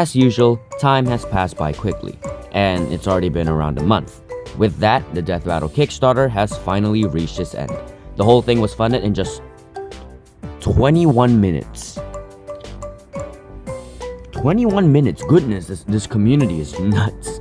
As usual, time has passed by quickly, and it's already been around a month. With that, the Death Battle Kickstarter has finally reached its end. The whole thing was funded in just 21 minutes. 21 minutes, goodness, this community is nuts.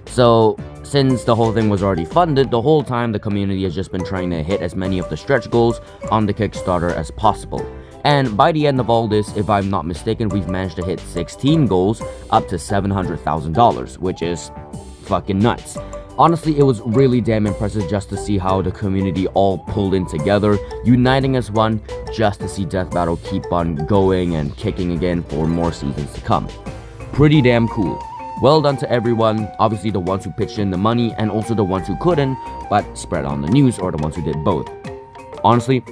So, since the whole thing was already funded, the whole time the community has just been trying to hit as many of the stretch goals on the Kickstarter as possible. And by the end of all this, if I'm not mistaken, we've managed to hit 16 goals up to $700,000, which is fucking nuts. Honestly, it was really damn impressive just to see how the community all pulled in together, uniting as one, just to see Death Battle keep on going and kicking again for more seasons to come. Pretty damn cool. Well done to everyone, obviously the ones who pitched in the money and also the ones who couldn't, but spread on the news, or the ones who did both. Honestly,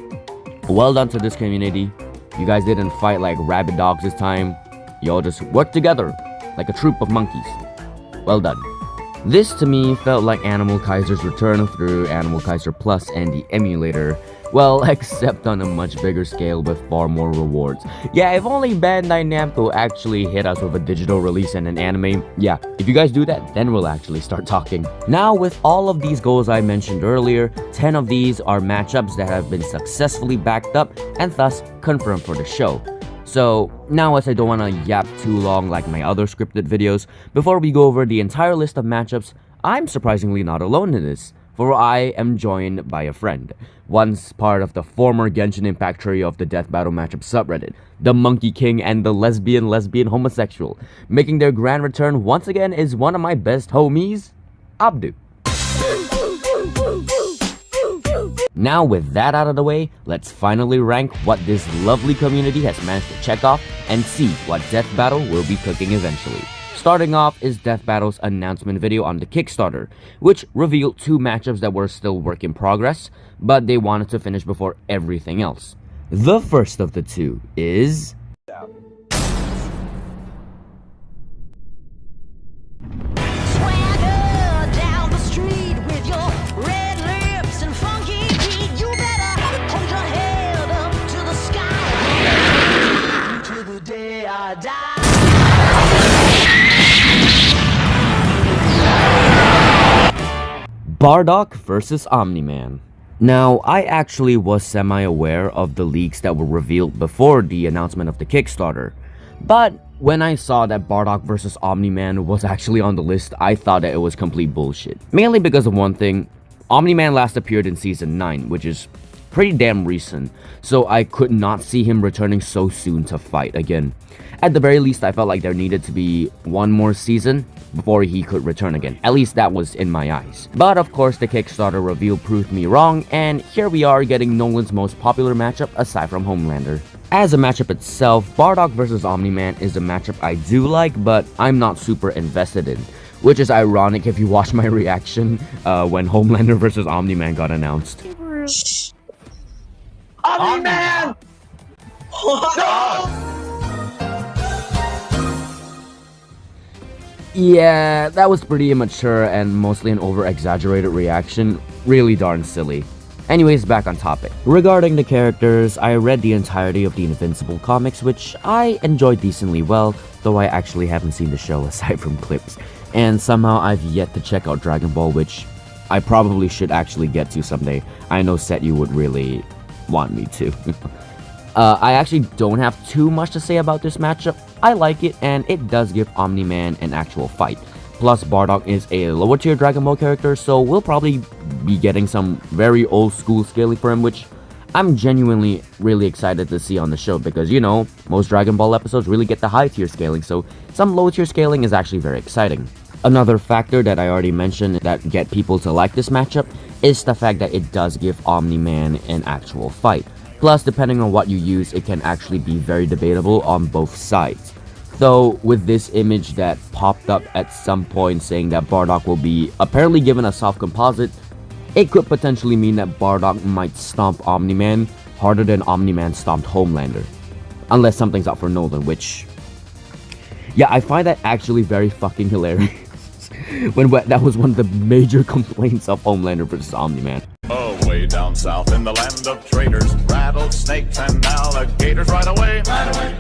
well done to this community. You guys didn't fight like rabid dogs this time. Y'all just worked together like a troop of monkeys. Well done. This to me felt like Animal Kaiser's return through Animal Kaiser Plus and the emulator. Well, except on a much bigger scale with far more rewards. Yeah, if only Bandai Namco actually hit us with a digital release and an anime. Yeah, if you guys do that, then we'll actually start talking. Now, with all of these goals I mentioned earlier, 10 of these are matchups that have been successfully backed up and thus confirmed for the show. So, now as I don't want to yap too long like my other scripted videos, before we go over the entire list of matchups, I'm surprisingly not alone in this, for I am joined by a friend, once part of the former Genshin Impact trio of the Death Battle matchup subreddit, the Monkey King and the lesbian homosexual. Making their grand return once again is one of my best homies, Abdu. Now with that out of the way, let's finally rank what this lovely community has managed to check off and see what Death Battle will be cooking eventually. Starting off is Death Battle's announcement video on the Kickstarter, which revealed 2 matchups that were still work in progress, but they wanted to finish before everything else. The first of the 2 is... Bardock vs Omni-Man. Now, I actually was semi-aware of the leaks that were revealed before the announcement of the Kickstarter, but when I saw that Bardock vs Omni-Man was actually on the list, I thought that it was complete bullshit. Mainly because of one thing, Omni-Man last appeared in Season 9, which is pretty damn recent, so I could not see him returning so soon to fight again. At the very least, I felt like there needed to be one more season before he could return again. At least that was in my eyes. But of course, the Kickstarter reveal proved me wrong, and here we are getting Nolan's most popular matchup aside from Homelander. As a matchup itself, Bardock vs Omni-Man is a matchup I do like, but I'm not super invested in. Which is ironic if you watch my reaction when Homelander vs Omni-Man got announced. Omni-Man! No! Yeah, that was pretty immature and mostly an over-exaggerated reaction. Really darn silly. Anyways, back on topic. Regarding the characters, I read the entirety of the Invincible comics, which I enjoyed decently well, though I actually haven't seen the show aside from clips. And somehow I've yet to check out Dragon Ball, which I probably should actually get to someday. I know Set you would really want me to. I actually don't have too much to say about this matchup. I like it, and it does give Omni-Man an actual fight. Plus, Bardock is a lower tier Dragon Ball character, so we'll probably be getting some very old school scaling for him, which I'm genuinely really excited to see on the show, because, you know, most Dragon Ball episodes really get the high tier scaling, so some low tier scaling is actually very exciting. Another factor that I already mentioned that get people to like this matchup is the fact that it does give Omni-Man an actual fight. Plus, depending on what you use, it can actually be very debatable on both sides. Though, with this image that popped up at some point saying that Bardock will be apparently given a soft composite, it could potentially mean that Bardock might stomp Omni-Man harder than Omni-Man stomped Homelander. Unless something's up for Nolan, which... yeah, I find that actually very fucking hilarious. when that was one of the major complaints of Homelander vs Omni-Man. Oh, way down south in the land of traders, rattlesnakes and alligators. Right away,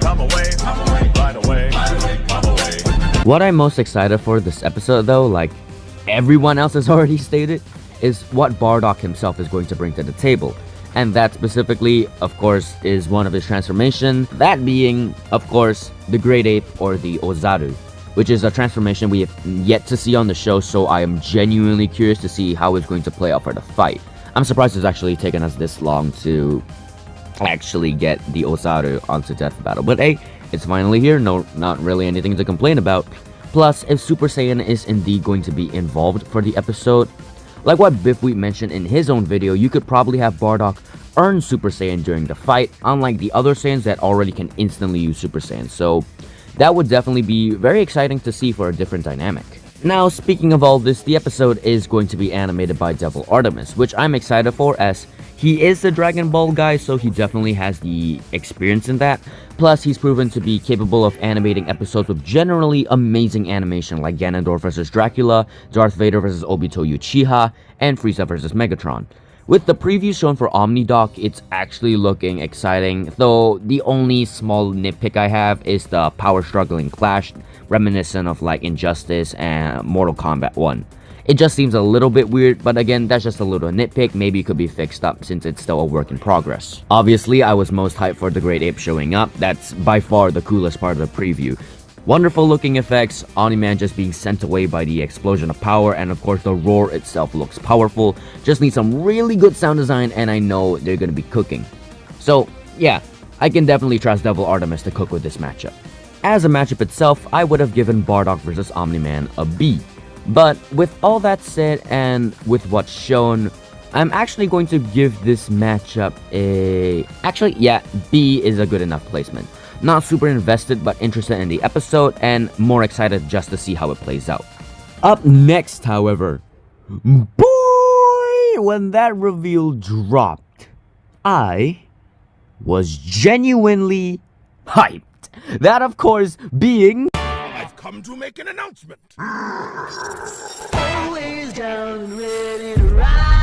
come away, right away, come away. What I'm most excited for this episode though, like everyone else has already stated, is what Bardock himself is going to bring to the table. And that specifically, of course, is one of his transformations, that being, of course, the Great Ape or the Ozaru, which is a transformation we have yet to see on the show, so I am genuinely curious to see how it's going to play out for the fight. I'm surprised it's actually taken us this long to actually get the Ozaru onto Death Battle, but hey, it's finally here, no, not really anything to complain about. Plus, if Super Saiyan is indeed going to be involved for the episode, like what Biffweet mentioned in his own video, you could probably have Bardock earn Super Saiyan during the fight, unlike the other Saiyans that already can instantly use Super Saiyan, so that would definitely be very exciting to see for a different dynamic. Now, speaking of all this, the episode is going to be animated by Devil Artemis, which I'm excited for as he is the Dragon Ball guy, so he definitely has the experience in that. Plus, he's proven to be capable of animating episodes with generally amazing animation like Ganondorf vs. Dracula, Darth Vader vs. Obito Uchiha, and Frieza vs. Megatron. With the preview shown for Omnidoc, it's actually looking exciting, though the only small nitpick I have is the power struggling clash, reminiscent of like Injustice and Mortal Kombat 1. It just seems a little bit weird, but again, that's just a little nitpick, maybe it could be fixed up since it's still a work in progress. Obviously, I was most hyped for the Great Ape showing up, that's by far the coolest part of the preview. Wonderful looking effects, Omni-Man just being sent away by the explosion of power, and of course the roar itself looks powerful, just need some really good sound design and I know they're gonna be cooking. So yeah, I can definitely trust Devil Artemis to cook with this matchup. As a matchup itself, I would have given Bardock vs. Omni-Man a B. But with all that said and with what's shown, I'm actually going to give this matchup a... Actually, yeah, B is a good enough placement. Not super invested, but interested in the episode and more excited just to see how it plays out. Up next, however, boy, when that reveal dropped, I was genuinely hyped. That, of course, being... I've come to make an announcement. Always down and ready to ride.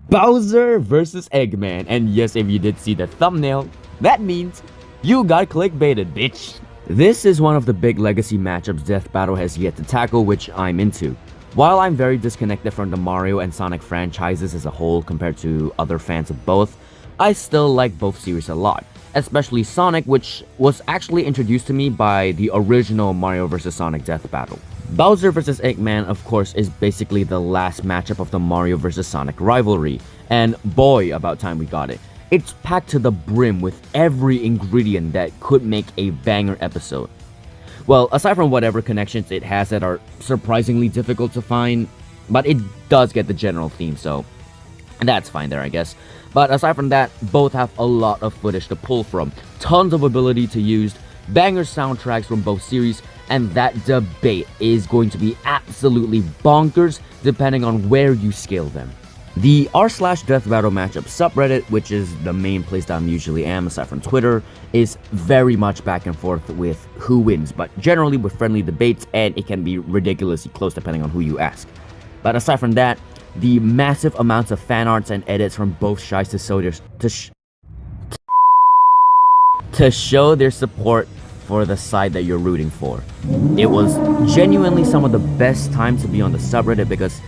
Bowser vs. Eggman, and yes, if you did see the thumbnail, that means you got clickbaited, bitch. This is one of the big legacy matchups Death Battle has yet to tackle, which I'm into. While I'm very disconnected from the Mario and Sonic franchises as a whole compared to other fans of both, I still like both series a lot, especially Sonic, which was actually introduced to me by the original Mario vs. Sonic Death Battle. Bowser vs. Eggman, of course, is basically the last matchup of the Mario vs. Sonic rivalry, and boy, about time we got it. It's packed to the brim with every ingredient that could make a banger episode. Well, aside from whatever connections it has that are surprisingly difficult to find, but it does get the general theme, so that's fine there, I guess. But aside from that, both have a lot of footage to pull from, tons of ability to use, banger soundtracks from both series, and that debate is going to be absolutely bonkers depending on where you scale them. The r/Death Battle matchup subreddit, which is the main place that I'm usually am aside from Twitter, is very much back and forth with who wins, but generally with friendly debates, and it can be ridiculously close depending on who you ask. But aside from that, the massive amounts of fan arts and edits from both sides to show their support for the side that you're rooting for. It was genuinely some of the best times to be on the subreddit because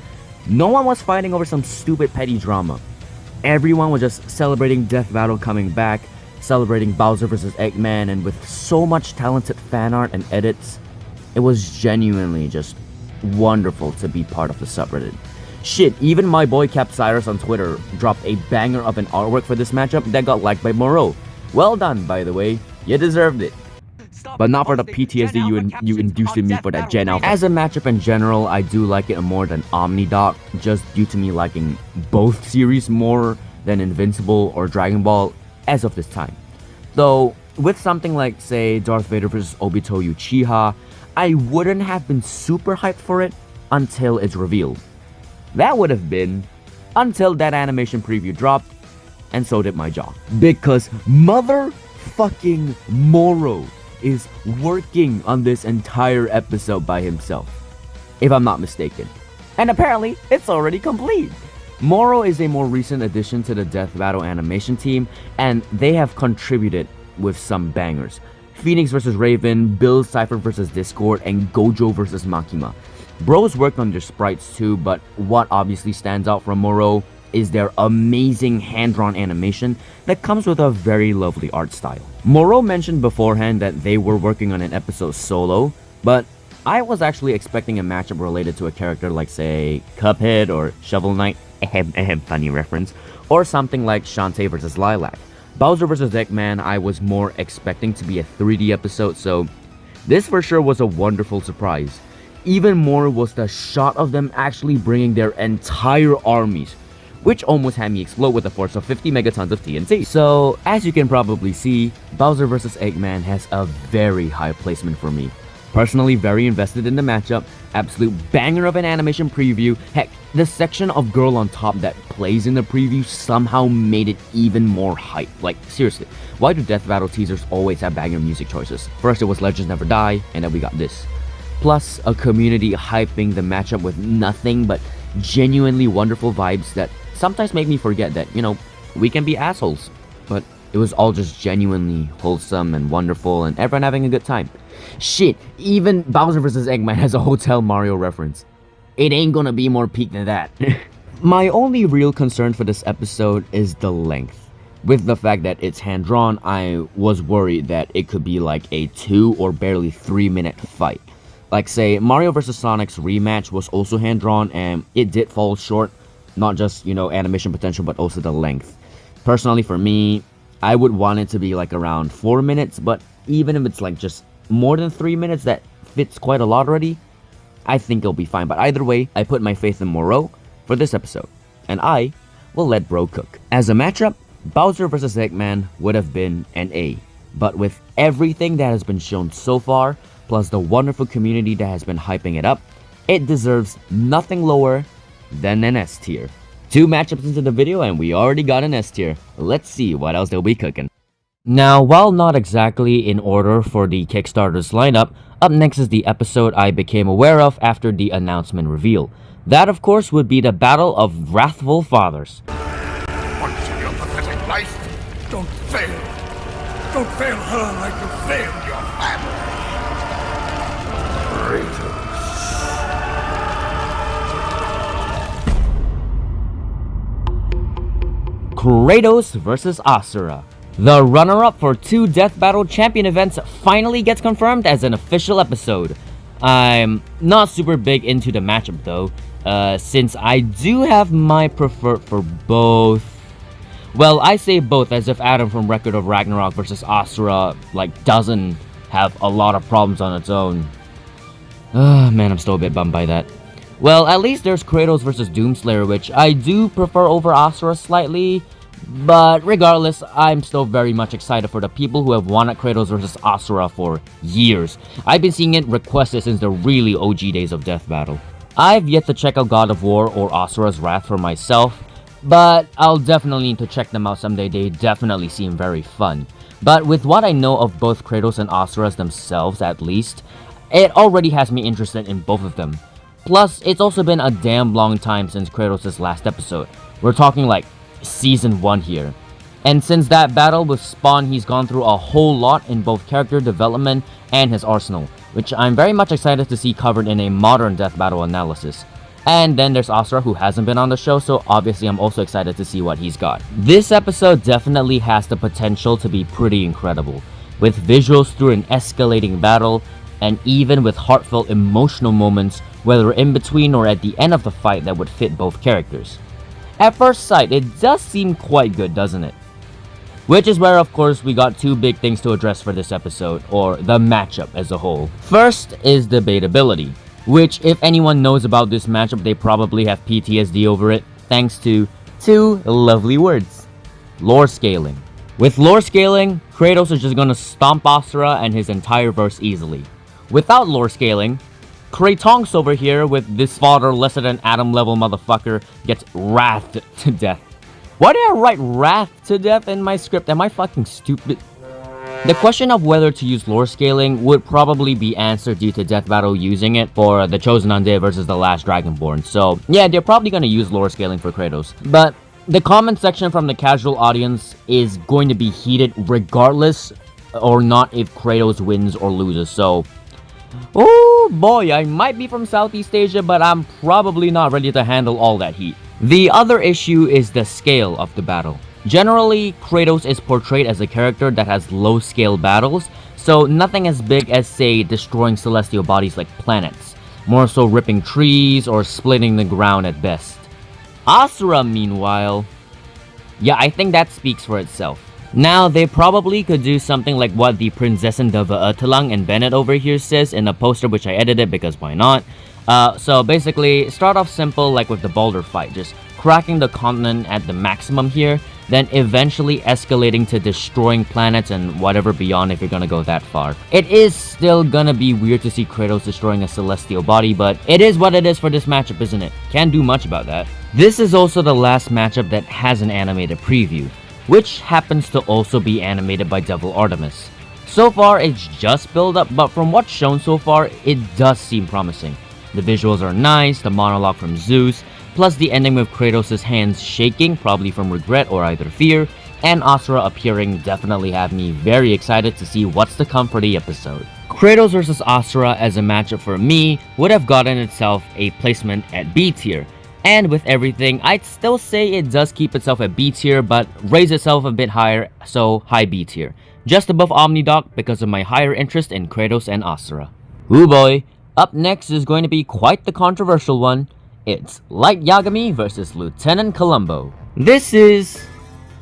no one was fighting over some stupid petty drama. Everyone was just celebrating Death Battle coming back, celebrating Bowser vs. Eggman, and with so much talented fan art and edits, it was genuinely just wonderful to be part of the subreddit. Shit, even my boy Capcyrus on Twitter dropped a banger of an artwork for this matchup that got liked by Moto. Well done, by the way, you deserved it. But not for the PTSD you induced in me for that Gen Alpha. As a matchup in general, I do like it more than Omnidoc, just due to me liking both series more than Invincible or Dragon Ball as of this time. Though, with something like, say, Darth Vader vs. Obito Uchiha, I wouldn't have been super hyped for it until it's revealed. That would have been until that animation preview dropped, and so did my jaw. Because motherfucking Moro is working on this entire episode by himself, if I'm not mistaken. And apparently, it's already complete. Moro is a more recent addition to the Death Battle animation team, and they have contributed with some bangers. Phoenix vs Raven, Bill Cipher vs Discord, and Gojo vs Makima. Bros worked on their sprites too, but what obviously stands out from Moro is their amazing hand-drawn animation that comes with a very lovely art style. Moro mentioned beforehand that they were working on an episode solo, but I was actually expecting a matchup related to a character like, say, Cuphead or Shovel Knight, funny reference, or something like Shantae vs Lilac. Bowser vs Eggman I was more expecting to be a 3D episode, so this for sure was a wonderful surprise. Even more was the shot of them actually bringing their entire armies, which almost had me explode with a force of 50 megatons of TNT. So, as you can probably see, Bowser vs Eggman has a very high placement for me. Personally very invested in the matchup, absolute banger of an animation preview. Heck, the section of Girl on Top that plays in the preview somehow made it even more hype. Like, seriously, why do Death Battle teasers always have banger music choices? First it was Legends Never Die, and then we got this. Plus, a community hyping the matchup with nothing but genuinely wonderful vibes that sometimes make me forget that, you know, we can be assholes. But it was all just genuinely wholesome and wonderful and everyone having a good time. Shit, even Bowser vs Eggman has a Hotel Mario reference. It ain't gonna be more peak than that. My only real concern for this episode is the length. With the fact that it's hand-drawn, I was worried that it could be like a 2 or barely 3 minute fight. Like, say, Mario vs Sonic's rematch was also hand-drawn and it did fall short. Not just, you know, animation potential, but also the length. Personally, for me, I would want it to be like around 4 minutes, but even if it's like just more than 3 minutes, that fits quite a lot already. I think it'll be fine, but either way, I put my faith in Moro for this episode, and I will let bro cook. As a matchup, Bowser vs Eggman would have been an A, but with everything that has been shown so far, plus the wonderful community that has been hyping it up, it deserves nothing lower than an S tier. 2 matchups into the video and we already got an S tier. Let's see what else they'll be cooking. Now, while not exactly in order for the Kickstarter's lineup, up next is the episode I became aware of after the announcement reveal. That, of course, would be the Battle of Wrathful Fathers. Once in your pathetic life, don't fail. Don't fail her like you failed your family. Kratos vs Asura. The runner-up for 2 Death Battle Champion events finally gets confirmed as an official episode. I'm not super big into the matchup though, since I do have my preferred for both. Well, I say both as if Adam from Record of Ragnarok vs Asura doesn't have a lot of problems on its own. Man, I'm still a bit bummed by that. Well, at least there's Kratos vs Doomslayer, which I do prefer over Asura slightly. But regardless, I'm still very much excited for the people who have wanted Kratos vs Asura for years. I've been seeing it requested since the really OG days of Death Battle. I've yet to check out God of War or Asura's Wrath for myself, but I'll definitely need to check them out someday. They definitely seem very fun. But with what I know of both Kratos and Asura's themselves at least, it already has me interested in both of them. Plus, it's also been a damn long time since Kratos' last episode. We're talking like Season 1 here. And since that battle with Spawn, he's gone through a whole lot in both character development and his arsenal, which I'm very much excited to see covered in a modern Death Battle analysis. And then there's Asura, who hasn't been on the show, so obviously I'm also excited to see what he's got. This episode definitely has the potential to be pretty incredible, with visuals through an escalating battle, and even with heartfelt emotional moments, whether in between or at the end of the fight, that would fit both characters. At first sight, it does seem quite good, doesn't it? Which is where, of course, we got 2 big things to address for this episode, or the matchup as a whole. First is debatability, which if anyone knows about this matchup, they probably have PTSD over it, thanks to 2 lovely words: lore scaling. With lore scaling, Kratos is just gonna stomp Asura and his entire verse easily. Without lore scaling, Kratonks over here with this fodder lesser than Adam level motherfucker gets wrathed to death. Why did I write wrath to death in my script? Am I fucking stupid? The question of whether to use lore scaling would probably be answered due to Death Battle using it for the Chosen Undead versus the Last Dragonborn. So yeah, they're probably gonna use lore scaling for Kratos. But the comment section from the casual audience is going to be heated regardless or not if Kratos wins or loses. So, oh boy, I might be from Southeast Asia, but I'm probably not ready to handle all that heat. The other issue is the scale of the battle. Generally, Kratos is portrayed as a character that has low-scale battles, so nothing as big as, say, destroying celestial bodies like planets, more so ripping trees or splitting the ground at best. Asura, meanwhile, yeah, I think that speaks for itself. Now, they probably could do something like what the Prinzessin de Veertelang and Bennett over here says in a poster which I edited because why not? So basically, start off simple like with the Baldur fight, just cracking the continent at the maximum here, then eventually escalating to destroying planets and whatever beyond if you're gonna go that far. It is still gonna be weird to see Kratos destroying a celestial body, but it is what it is for this matchup, isn't it? Can't do much about that. This is also the last matchup that has an animated preview, which happens to also be animated by Devil Artemis. So far, it's just build up, but from what's shown so far, it does seem promising. The visuals are nice, the monologue from Zeus, plus the ending with Kratos' hands shaking, probably from regret or either fear, and Asura appearing definitely have me very excited to see what's to come for the episode. Kratos vs Asura as a matchup for me would have gotten itself a placement at B tier, and with everything, I'd still say it does keep itself at B tier, but raise itself a bit higher, so high B tier. Just above Omnidoc because of my higher interest in Kratos and Asura. Ooh boy, up next is going to be quite the controversial one. It's Light Yagami versus Lieutenant Columbo. This is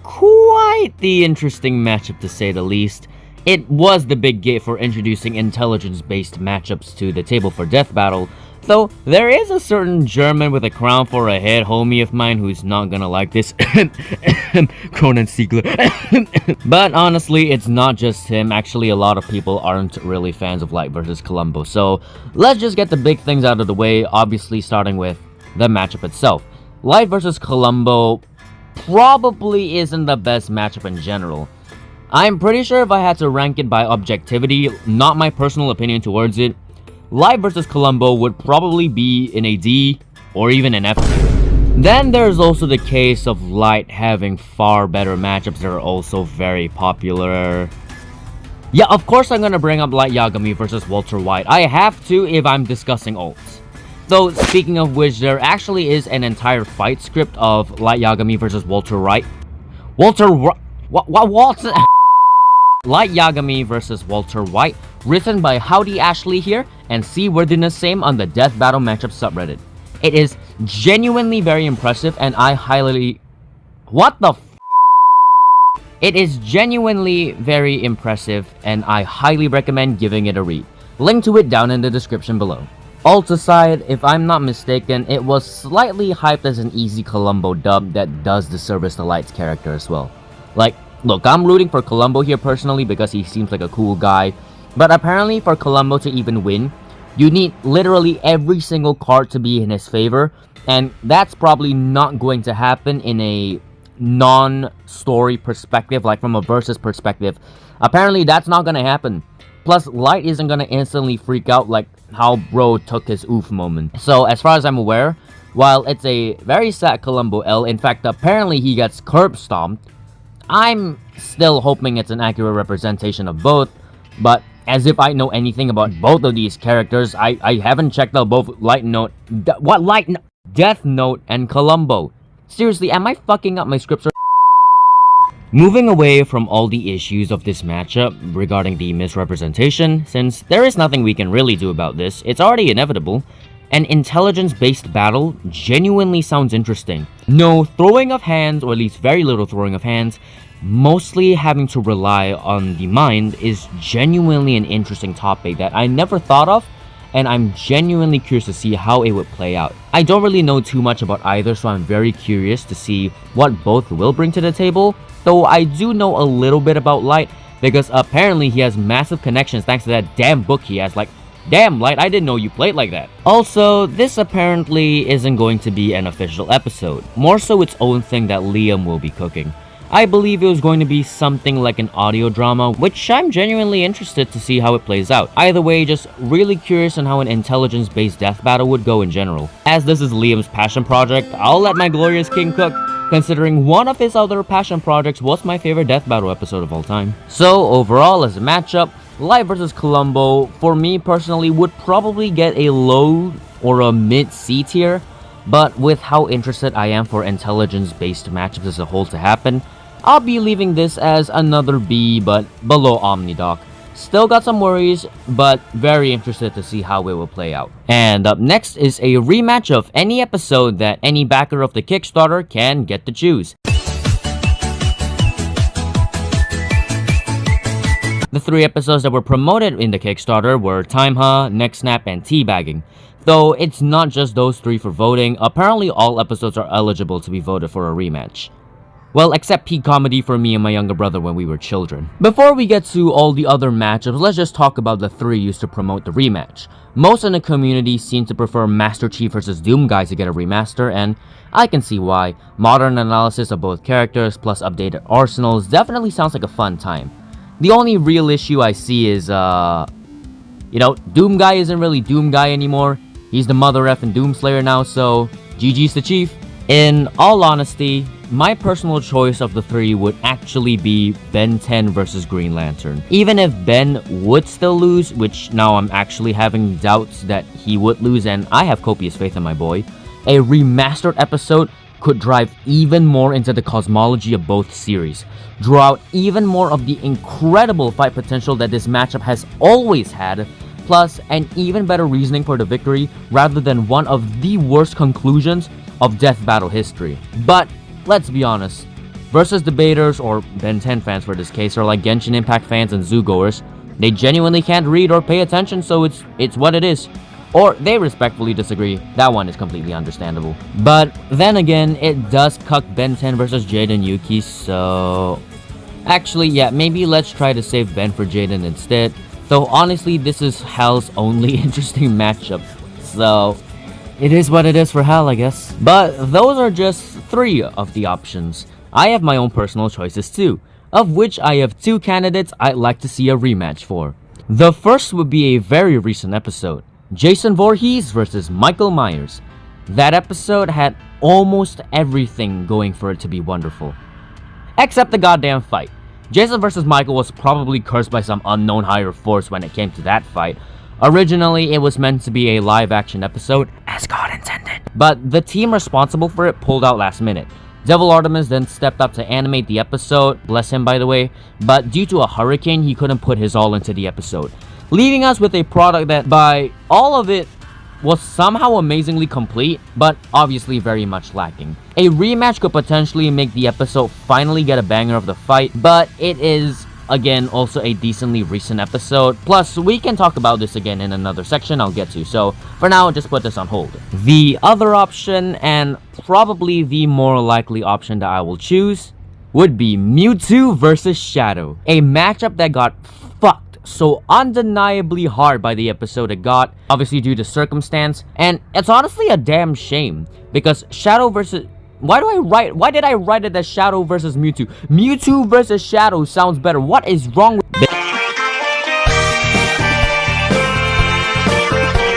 quite the interesting matchup to say the least. It was the big gate for introducing intelligence-based matchups to the table for Death Battle, though there is a certain German with a crown for a head homie of mine who's not gonna like this. Conan Siegler. But honestly, it's not just him. Actually, a lot of people aren't really fans of Light versus Columbo. So let's just get the big things out of the way, obviously starting with the matchup itself. Light versus Columbo probably isn't the best matchup in general. I'm pretty sure if I had to rank it by objectivity, not my personal opinion towards it, Light versus Columbo would probably be in a D or even an F tier. Then there's also the case of Light having far better matchups that are also very popular. Yeah, of course I'm gonna bring up Light Yagami versus Walter White. I have to if I'm discussing ults. Though, speaking of which, there actually is an entire fight script of Light Yagami versus Walter White. Walter Light Yagami versus Walter White, written by Howdy Ashley here, and seaworthiness same on the Death Battle Matchup subreddit. It is genuinely very impressive, and I highly... It is genuinely very impressive, and I highly recommend giving it a read. Link to it down in the description below. Alt aside, if I'm not mistaken, it was slightly hyped as an easy Columbo dub that does disservice to Light's character as well. Like, look, I'm rooting for Columbo here personally because he seems like a cool guy, but apparently for Columbo to even win, you need literally every single card to be in his favor, and that's probably not going to happen in a non-story perspective, like from a versus perspective. Apparently that's not gonna happen. Plus, Light isn't gonna instantly freak out like how bro took his oof moment. So as far as I'm aware, while it's a very sad Columbo L, in fact apparently he gets curb stomped, I'm still hoping it's an accurate representation of both, but as if I know anything about both of these characters, I haven't checked out both Death Note and Columbo. Seriously, am I fucking up my scripts? Moving away from all the issues of this matchup regarding the misrepresentation, since there is nothing we can really do about this, it's already inevitable, an intelligence-based battle genuinely sounds interesting. No throwing of hands, or at least very little throwing of hands, mostly having to rely on the mind is genuinely an interesting topic that I never thought of, and I'm genuinely curious to see how it would play out. I don't really know too much about either, so I'm very curious to see what both will bring to the table, though I do know a little bit about Light, because apparently he has massive connections thanks to that damn book he has. Like, damn Light, I didn't know you played like that. Also, this apparently isn't going to be an official episode, more so its own thing that Liam will be cooking. I believe it was going to be something like an audio drama, which I'm genuinely interested to see how it plays out. Either way, just really curious on how an intelligence-based death battle would go in general. As this is Liam's passion project, I'll let my glorious king cook, considering one of his other passion projects was my favorite death battle episode of all time. So overall, as a matchup, Light vs Columbo, for me personally, would probably get a low or a mid-C tier, but with how interested I am for intelligence-based matchups as a whole to happen, I'll be leaving this as another B, but below Omnidoc. Still got some worries, but very interested to see how it will play out. And up next is a rematch of any episode that any backer of the Kickstarter can get to choose. The 3 episodes that were promoted in the Kickstarter were Time Ha, Neck Snap, and Teabagging. Though it's not just those 3 for voting, apparently all episodes are eligible to be voted for a rematch. Well, except peak comedy for me and my younger brother when we were children. Before we get to all the other matchups, let's just talk about the 3 used to promote the rematch. Most in the community seem to prefer Master Chief vs Doom Guy to get a remaster, and I can see why. Modern analysis of both characters plus updated arsenals definitely sounds like a fun time. The only real issue I see is, Doom Guy isn't really Doom Guy anymore. He's the mother effing Doomslayer now, so GG's the Chief. In all honesty, my personal choice of the 3 would actually be Ben 10 versus Green Lantern. Even if Ben would still lose, which now I'm actually having doubts that he would lose, and I have copious faith in my boy, a remastered episode could drive even more into the cosmology of both series, draw out even more of the incredible fight potential that this matchup has always had, plus an even better reasoning for the victory rather than one of the worst conclusions of death battle history. But let's be honest, versus debaters, or Ben 10 fans for this case, are like Genshin Impact fans and zoo-goers. They genuinely can't read or pay attention, so it's what it is. Or they respectfully disagree. That one is completely understandable. But then again, it does cuck Ben 10 versus Jaden Yuki, so... Actually, yeah, maybe let's try to save Ben for Jaden instead. Though honestly, this is Hal's only interesting matchup, so... It is what it is for Hal, I guess. But those are just 3 of the options. I have my own personal choices too, of which I have 2 candidates I'd like to see a rematch for. The first would be a very recent episode, Jason Voorhees versus Michael Myers. That episode had almost everything going for it to be wonderful. Except the goddamn fight. Jason versus Michael was probably cursed by some unknown higher force when it came to that fight. Originally, it was meant to be a live-action episode, as God intended. But the team responsible for it pulled out last minute. Devil Artemis then stepped up to animate the episode, bless him by the way, but due to a hurricane, he couldn't put his all into the episode, leaving us with a product that, by all of it, was somehow amazingly complete, but obviously very much lacking. A rematch could potentially make the episode finally get a banger of the fight, but it is... again, also a decently recent episode. Plus, we can talk about this again in another section I'll get to, so for now, just put this on hold. The other option, and probably the more likely option that I will choose, would be Mewtwo vs Shadow. A matchup that got fucked so undeniably hard by the episode it got, obviously due to circumstance, and it's honestly a damn shame, because Shadow versus... Why did I write it as Shadow versus Mewtwo? Mewtwo versus Shadow sounds better. What is wrong with...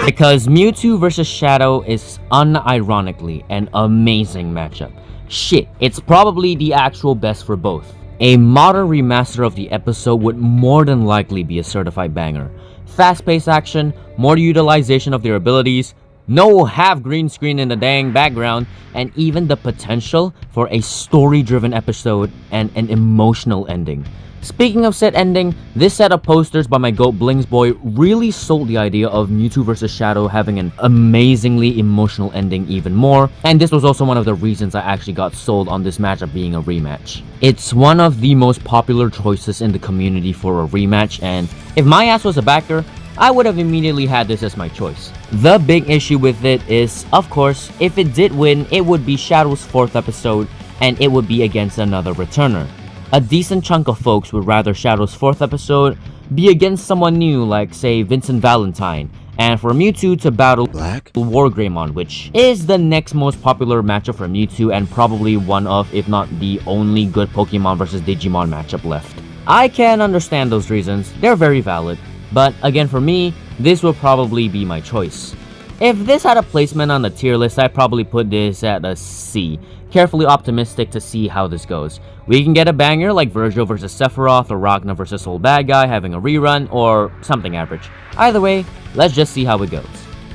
Because Mewtwo vs Shadow is unironically an amazing matchup. Shit, it's probably the actual best for both. A modern remaster of the episode would more than likely be a certified banger. Fast-paced action, more utilization of their abilities, no half green screen in the dang background, and even the potential for a story-driven episode and an emotional ending. Speaking of said ending, this set of posters by my GOAT Blings boy really sold the idea of Mewtwo vs Shadow having an amazingly emotional ending even more, and this was also one of the reasons I actually got sold on this matchup being a rematch. It's one of the most popular choices in the community for a rematch, and if my ass was a backer, I would have immediately had this as my choice. The big issue with it is, of course, if it did win, it would be Shadow's 4th episode, and it would be against another returner. A decent chunk of folks would rather Shadow's 4th episode, be against someone new like, say, Vincent Valentine, and for Mewtwo to battle Wargreymon, which is the next most popular matchup for Mewtwo and probably one of, if not the only good Pokemon versus Digimon matchup left. I can understand those reasons, they're very valid, but again for me, this will probably be my choice. If this had a placement on the tier list, I'd probably put this at a C. Carefully optimistic to see how this goes. We can get a banger like Virgil vs Sephiroth or Ragna vs Old Bad Guy having a rerun, or something average. Either way, let's just see how it goes.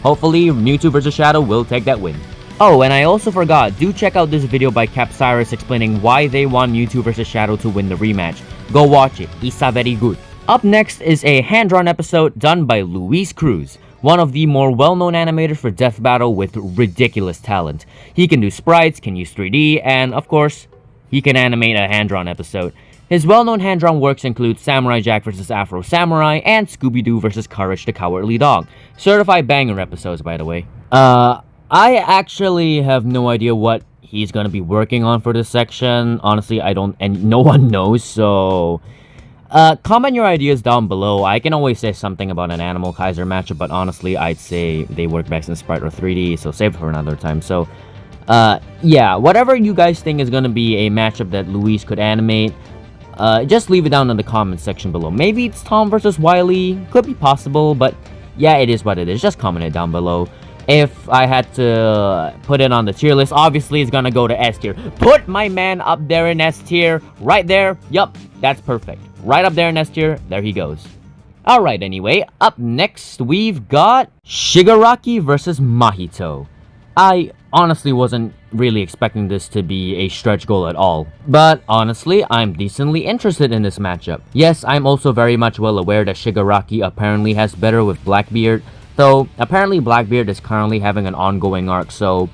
Hopefully, Mewtwo vs Shadow will take that win. Oh, and I also forgot, do check out this video by Capcyrus explaining why they want Mewtwo vs Shadow to win the rematch. Go watch it, it's very good. Up next is a hand-drawn episode done by Luis Cruz, one of the more well-known animators for Death Battle with ridiculous talent. He can do sprites, can use 3D, and of course, he can animate a hand-drawn episode. His well-known hand-drawn works include Samurai Jack vs Afro Samurai and Scooby-Doo vs Courage the Cowardly Dog. Certified banger episodes, by the way. I actually have no idea what he's gonna be working on for this section. Honestly, I don't, and no one knows, so... comment your ideas down below. I can always say something about an Animal Kaiser matchup, but honestly, I'd say they work best in Sprite or 3D, so save it for another time. So, yeah, whatever you guys think is gonna be a matchup that Luis could animate, just leave it down in the comment section below. Maybe it's Tom versus Wily, could be possible, but yeah, it is what it is. Just comment it down below. If I had to put it on the tier list, obviously it's gonna go to S tier. Put my man up there in S tier, right there. Yup, that's perfect. Right up there in S tier, there he goes. Alright, anyway, up next we've got Shigaraki vs Mahito. I honestly wasn't really expecting this to be a stretch goal at all, but honestly, I'm decently interested in this matchup. Yes, I'm also very much well aware that Shigaraki apparently has better with Blackbeard, though apparently Blackbeard is currently having an ongoing arc, so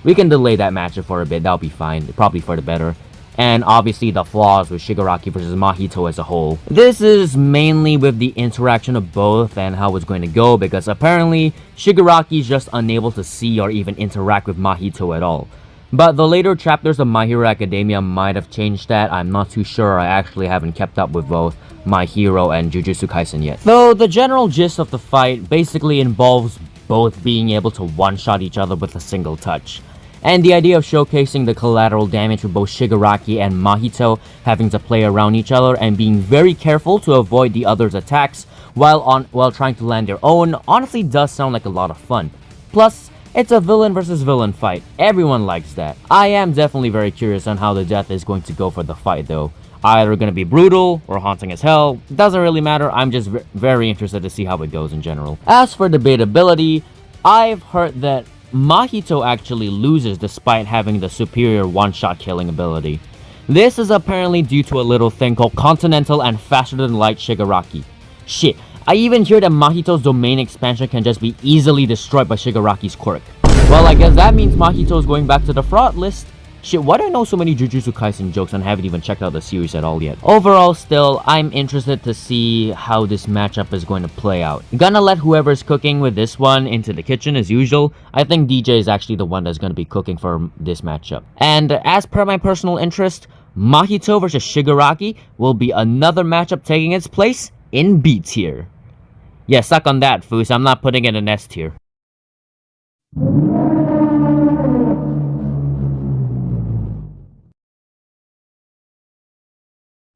we can delay that matchup for a bit. That'll be fine, probably for the better. And obviously the flaws with Shigaraki vs Mahito as a whole. This is mainly with the interaction of both and how it's going to go, because apparently Shigaraki is just unable to see or even interact with Mahito at all. But the later chapters of My Hero Academia might have changed that. I'm not too sure. I actually haven't kept up with both My Hero and Jujutsu Kaisen yet. Though the general gist of the fight basically involves both being able to one-shot each other with a single touch. And the idea of showcasing the collateral damage for both Shigaraki and Mahito having to play around each other and being very careful to avoid the other's attacks while trying to land their own honestly does sound like a lot of fun. Plus, it's a villain versus villain fight. Everyone likes that. I am definitely very curious on how the death is going to go for the fight though. Either gonna be brutal or haunting as hell. Doesn't really matter, I'm just very interested to see how it goes in general. As for debatability, I've heard that Mahito actually loses despite having the superior one-shot killing ability. This is apparently due to a little thing called Continental and Faster Than Light Shigaraki. Shit, I even hear that Mahito's domain expansion can just be easily destroyed by Shigaraki's quirk. Well, I guess that means Mahito's going back to the fraud list. Shit, why do I know so many Jujutsu Kaisen jokes and haven't even checked out the series at all yet? Overall, still, I'm interested to see how this matchup is going to play out. Gonna let whoever's cooking with this one into the kitchen as usual. I think DJ is actually the one that's gonna be cooking for this matchup. And as per my personal interest, Mahito vs Shigaraki will be another matchup taking its place in B tier. Yeah, suck on that, Foos. I'm not putting it in S tier.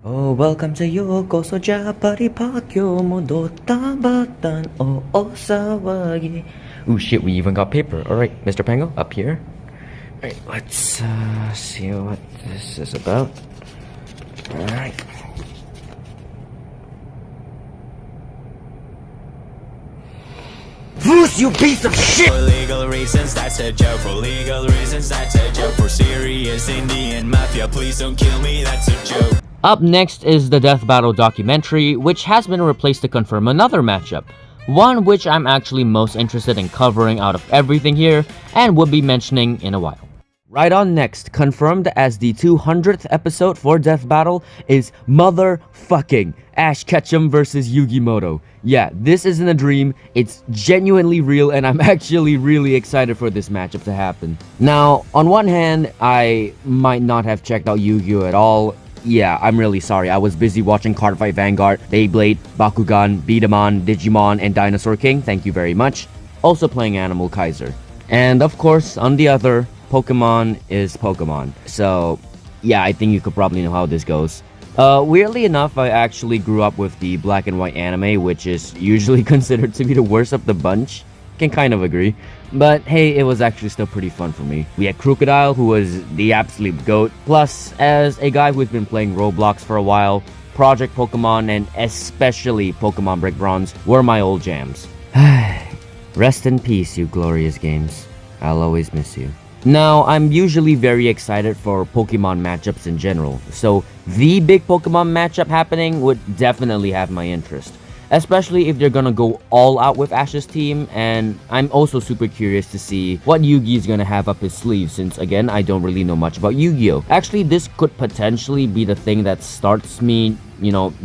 Oh, welcome to Yokoso Japari Pakyo Modotta Batan O Osawagi. Ooh, shit, we even got paper. Alright, Mr. Pango, up here. Alright, let's see what this is about. Alright. Foos, you piece of shit! For legal reasons, that's a joke. For legal reasons, that's a joke. For serious Indian mafia, please don't kill me, that's a joke. Up next is the Death Battle documentary, which has been replaced to confirm another matchup. One which I'm actually most interested in covering out of everything here, and will be mentioning in a while. Right on next, confirmed as the 200th episode for Death Battle, is motherfucking Ash Ketchum vs Yugi Moto. Yeah, this isn't a dream, it's genuinely real, and I'm actually really excited for this matchup to happen. Now, on one hand, I might not have checked out Yu-Gi-Oh at all. yeah, I'm really sorry. I was busy watching Cardfight Vanguard, Beyblade, Bakugan, Beat'em Digimon, and Dinosaur King. Thank you very much. Also playing Animal Kaiser. And of course, on the other, Pokemon is Pokemon. So, yeah, I think you could probably know how this goes. Weirdly enough, I actually grew up with the black and white anime, which is usually considered to be the worst of the bunch. Can kind of agree. But hey, it was actually still pretty fun for me. We had Crocodile, who was the absolute GOAT. Plus, as a guy who's been playing Roblox for a while, Project Pokemon and especially Pokemon Brick Bronze were my old jams. Rest in peace, you glorious games. I'll always miss you. Now, I'm usually very excited for Pokemon matchups in general, so the big Pokemon matchup happening would definitely have my interest. Especially if they're gonna go all out with Ash's team, and I'm also super curious to see what Yugi is gonna have up his sleeve, since again, I don't really know much about Yu-Gi-Oh! Actually, this could potentially be the thing that starts me,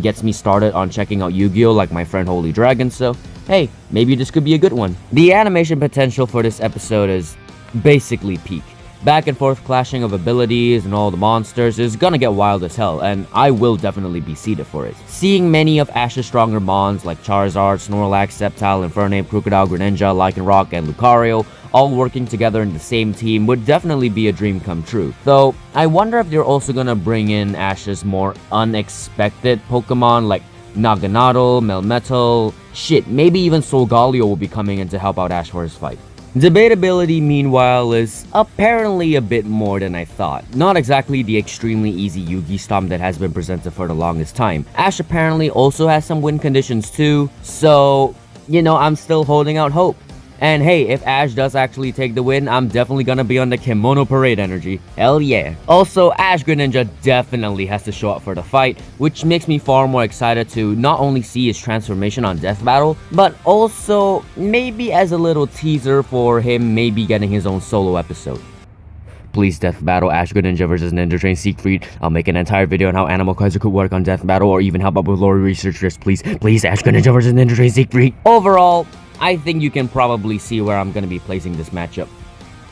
gets me started on checking out Yu-Gi-Oh! Like my friend Holy Dragon, so hey, maybe this could be a good one. The animation potential for this episode is basically peak. Back and forth clashing of abilities and all the monsters is gonna get wild as hell, and I will definitely be seated for it. Seeing many of Ash's stronger mons like Charizard, Snorlax, Sceptile, Infernape, Crocodile, Greninja, Lycanroc, and Lucario all working together in the same team would definitely be a dream come true. Though, I wonder if they're also gonna bring in Ash's more unexpected Pokemon like Naganadel, Melmetal, shit, maybe even Solgaleo will be coming in to help out Ash for his fight. Debatability, meanwhile, is apparently a bit more than I thought. Not exactly the extremely easy Yugi Stomp that has been presented for the longest time. Ash apparently also has some win conditions too, so, I'm still holding out hope. And hey, if Ash does actually take the win, I'm definitely gonna be on the Kimono Parade energy. Hell yeah. Also, Ash Greninja definitely has to show up for the fight, which makes me far more excited to not only see his transformation on Death Battle, but also maybe as a little teaser for him maybe getting his own solo episode. Please, Death Battle, Ash Greninja versus Ninja Train Siegfried. I'll make an entire video on how Animal Kaiser could work on Death Battle or even help out with lore researchers. Please, Ash Greninja versus Ninja Train Siegfried. Overall, I think you can probably see where I'm gonna be placing this matchup.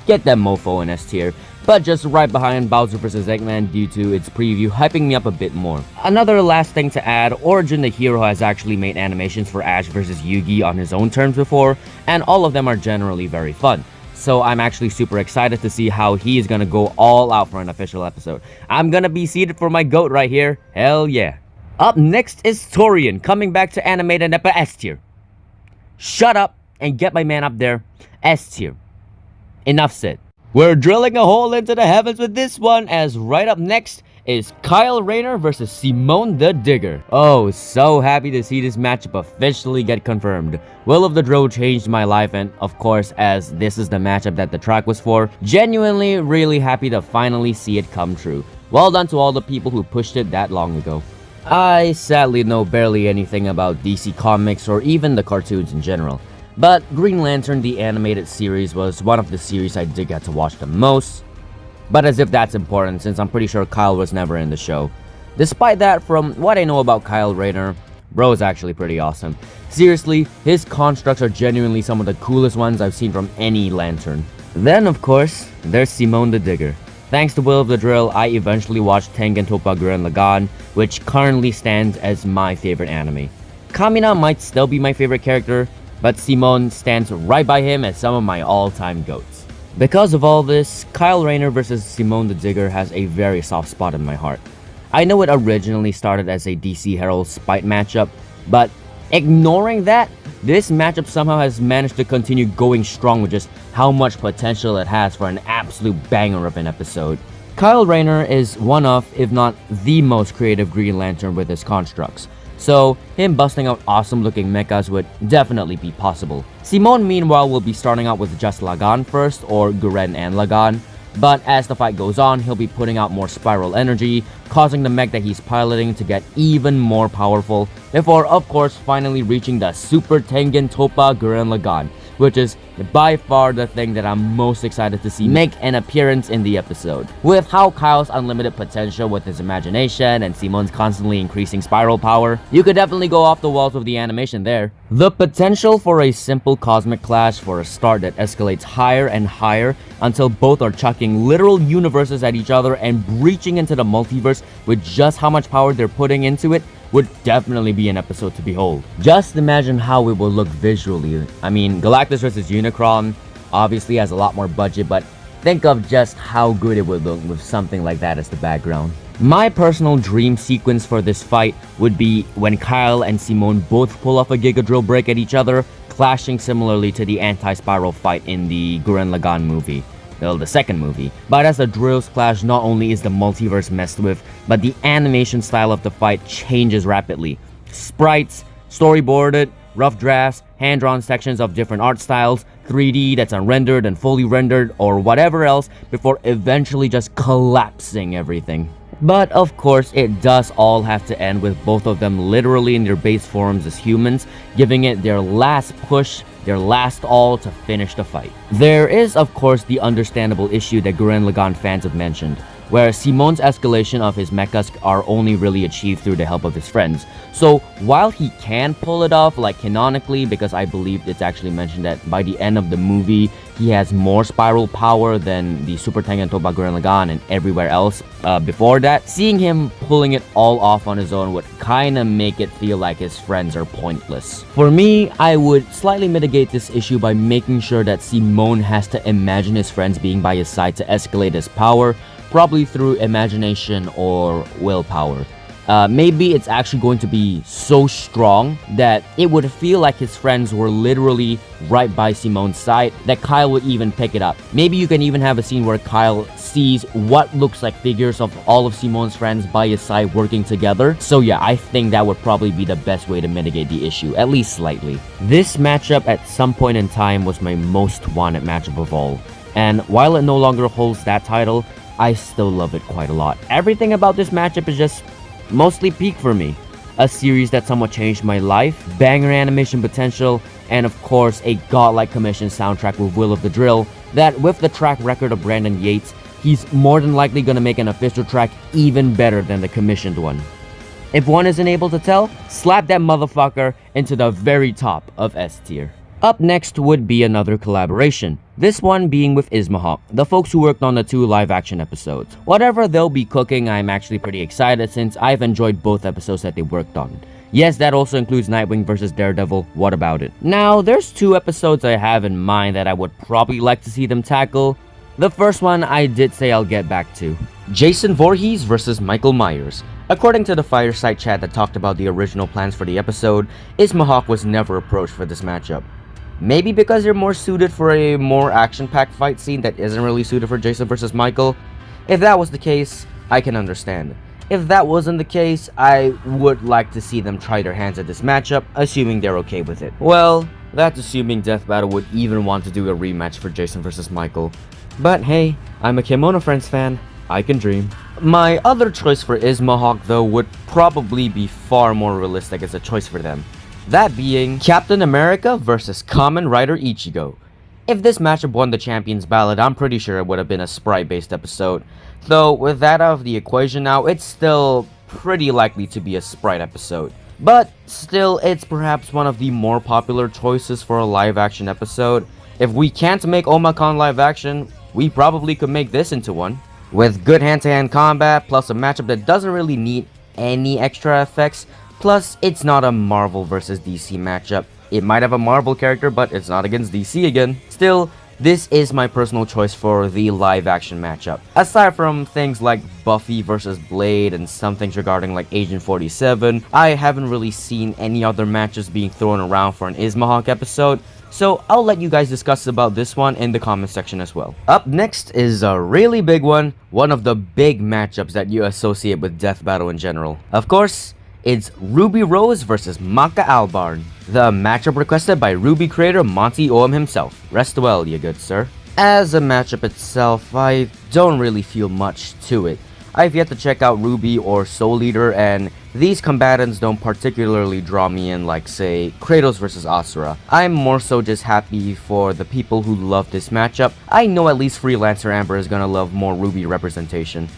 Get that mofo in S tier, but just right behind Bowser vs Eggman due to its preview hyping me up a bit more. Another last thing to add, Origin the Hero has actually made animations for Ash vs Yugi on his own terms before, and all of them are generally very fun. So I'm actually super excited to see how he is gonna go all out for an official episode. I'm gonna be seated for my GOAT right here, hell yeah. Up next is Torrian, coming back to animated Neppa S tier. Shut up and get my man up there. S tier. Enough said. We're drilling a hole into the heavens with this one, as right up next is Kyle Rayner versus Simone the Digger. Oh, so happy to see this matchup officially get confirmed. Will of the Drill changed my life, and of course, as this is the matchup that the track was for, genuinely really happy to finally see it come true. Well done to all the people who pushed it that long ago. I sadly know barely anything about DC Comics or even the cartoons in general, but Green Lantern the animated series was one of the series I did get to watch the most, but as if that's important since I'm pretty sure Kyle was never in the show. Despite that, from what I know about Kyle Rayner, bro is actually pretty awesome. Seriously, his constructs are genuinely some of the coolest ones I've seen from any Lantern. Then of course, there's Simone the Digger. Thanks to Will of the Drill, I eventually watched Tengen Toppa Gurren Lagann, which currently stands as my favorite anime. Kamina might still be my favorite character, but Simone stands right by him as some of my all-time GOATs. Because of all this, Kyle Rayner vs Simone the Digger has a very soft spot in my heart. I know it originally started as a DC Herald Spite matchup, but ignoring that, this matchup somehow has managed to continue going strong with just how much potential it has for an absolute banger of an episode. Kyle Rayner is one of, if not the most creative Green Lantern with his constructs, so him busting out awesome looking mechas would definitely be possible. Simone meanwhile will be starting out with just Lagann first, or Gurren and Lagann, but as the fight goes on, he'll be putting out more spiral energy, causing the mech that he's piloting to get even more powerful, before of course finally reaching the Super Tengen Toppa Gurren Lagann, which is by far the thing that I'm most excited to see make an appearance in the episode. With how Kyle's unlimited potential with his imagination and Simon's constantly increasing spiral power, you could definitely go off the walls with the animation there. The potential for a simple cosmic clash for a start that escalates higher and higher until both are chucking literal universes at each other and breaching into the multiverse with just how much power they're putting into it would definitely be an episode to behold. Just imagine how it will look visually. I mean, Galactus vs Unicron obviously has a lot more budget, but think of just how good it would look with something like that as the background. My personal dream sequence for this fight would be when Kyle and Simone both pull off a Giga Drill break at each other, clashing similarly to the anti-spiral fight in the Gurren Lagann movie. Well, the second movie. But as the drills clash, not only is the multiverse messed with, but the animation style of the fight changes rapidly. Sprites, storyboarded, rough drafts, hand-drawn sections of different art styles, 3D that's unrendered and fully rendered, or whatever else, before eventually just collapsing everything. But of course, it does all have to end with both of them literally in their base forms as humans, giving it their last push, their last all to finish the fight. There is of course the understandable issue that Gurren Lagann fans have mentioned, where Simon's escalation of his mechas are only really achieved through the help of his friends. So while he can pull it off, like canonically, because I believe it's actually mentioned that by the end of the movie, he has more spiral power than the Super Tengen Toppa Gurren Lagann and everywhere else before that, seeing him pulling it all off on his own would kinda make it feel like his friends are pointless. For me, I would slightly mitigate this issue by making sure that Simone has to imagine his friends being by his side to escalate his power, probably through imagination or willpower. Maybe it's actually going to be so strong that it would feel like his friends were literally right by Simone's side, that Kyle would even pick it up. Maybe you can even have a scene where Kyle sees what looks like figures of all of Simone's friends by his side working together. So yeah, I think that would probably be the best way to mitigate the issue, at least slightly. This matchup at some point in time was my most wanted matchup of all, and while it no longer holds that title, I still love it quite a lot. Everything about this matchup is just mostly peak for me. A series that somewhat changed my life, banger animation potential, and of course a godlike commission soundtrack with Will of the Drill that, with the track record of Brandon Yates, he's more than likely gonna make an official track even better than the commissioned one. If one isn't able to tell, slap that motherfucker into the very top of S tier. Up next would be another collaboration, this one being with Ismahawk, the folks who worked on the 2 live-action episodes. Whatever they'll be cooking, I'm actually pretty excited since I've enjoyed both episodes that they worked on. Yes, that also includes Nightwing vs Daredevil, what about it? Now, there's 2 episodes I have in mind that I would probably like to see them tackle. The first one I did say I'll get back to. Jason Voorhees vs Michael Myers. According to the Fireside chat that talked about the original plans for the episode, Ismahawk was never approached for this matchup. Maybe because they're more suited for a more action-packed fight scene that isn't really suited for Jason vs Michael. If that was the case, I can understand. If that wasn't the case, I would like to see them try their hands at this matchup, assuming they're okay with it. Well, that's assuming Death Battle would even want to do a rematch for Jason vs Michael. But hey, I'm a Kimono Friends fan, I can dream. My other choice for Ismahawk though would probably be far more realistic as a choice for them. That being Captain America vs Kamen Rider Ichigo. If this matchup won the Champions Ballot, I'm pretty sure it would have been a sprite-based episode. Though, with that out of the equation now, it's still pretty likely to be a sprite episode. But still, it's perhaps one of the more popular choices for a live-action episode. If we can't make Omakon live-action, we probably could make this into one. With good hand-to-hand combat, plus a matchup that doesn't really need any extra effects, plus it's not a Marvel vs DC matchup. It might have a Marvel character, but it's not against DC again. Still, this is my personal choice for the live-action matchup. Aside from things like Buffy vs Blade and some things regarding like Agent 47, I haven't really seen any other matches being thrown around for an Ismahawk episode, so I'll let you guys discuss about this one in the comment section as well. Up next is a really big one of the big matchups that you associate with Death Battle in general. Of course, it's Ruby Rose vs Maka Albarn, the matchup requested by Ruby creator Monty Oum himself. Rest well, you good sir. As a matchup itself, I don't really feel much to it. I've yet to check out Ruby or Soul Eater, and these combatants don't particularly draw me in like, say, Kratos vs Asura. I'm more so just happy for the people who love this matchup. I know at least Freelancer Amber is gonna love more Ruby representation.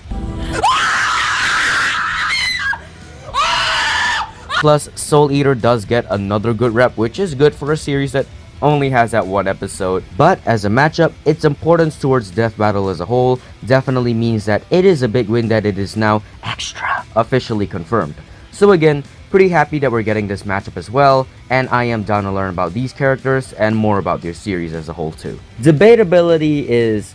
Plus, Soul Eater does get another good rep, which is good for a series that only has that one episode. But as a matchup, its importance towards Death Battle as a whole definitely means that it is a big win that it is now extra officially confirmed. So again, pretty happy that we're getting this matchup as well, and I am down to learn about these characters and more about their series as a whole too. Debatability is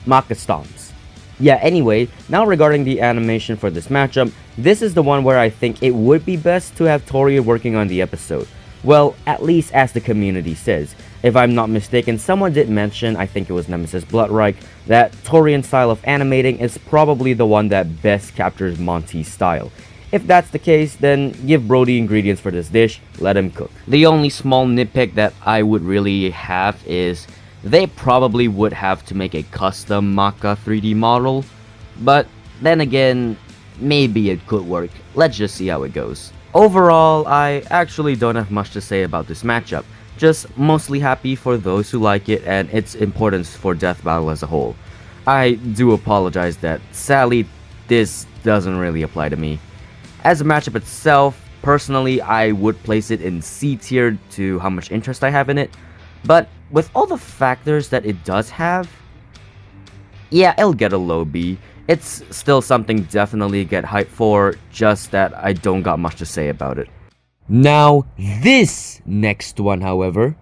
Maka stomps. Yeah, anyway, now regarding the animation for this matchup, this is the one where I think it would be best to have Torrian working on the episode. Well, at least as the community says. If I'm not mistaken, someone did mention, I think it was Nemesis Bloodreich, that Torrian's style of animating is probably the one that best captures Monty's style. If that's the case, then give Bro the ingredients for this dish, let him cook. The only small nitpick that I would really have is they probably would have to make a custom Maka 3D model, but then again, maybe it could work. Let's just see how it goes. Overall, I actually don't have much to say about this matchup, just mostly happy for those who like it and its importance for Death Battle as a whole. I do apologize that sadly this doesn't really apply to me. As a matchup itself, personally I would place it in C tier to how much interest I have in it, but with all the factors that it does have, yeah, it'll get a low B. It's still something definitely get hyped for, just that I don't got much to say about it. Now, this next one, however,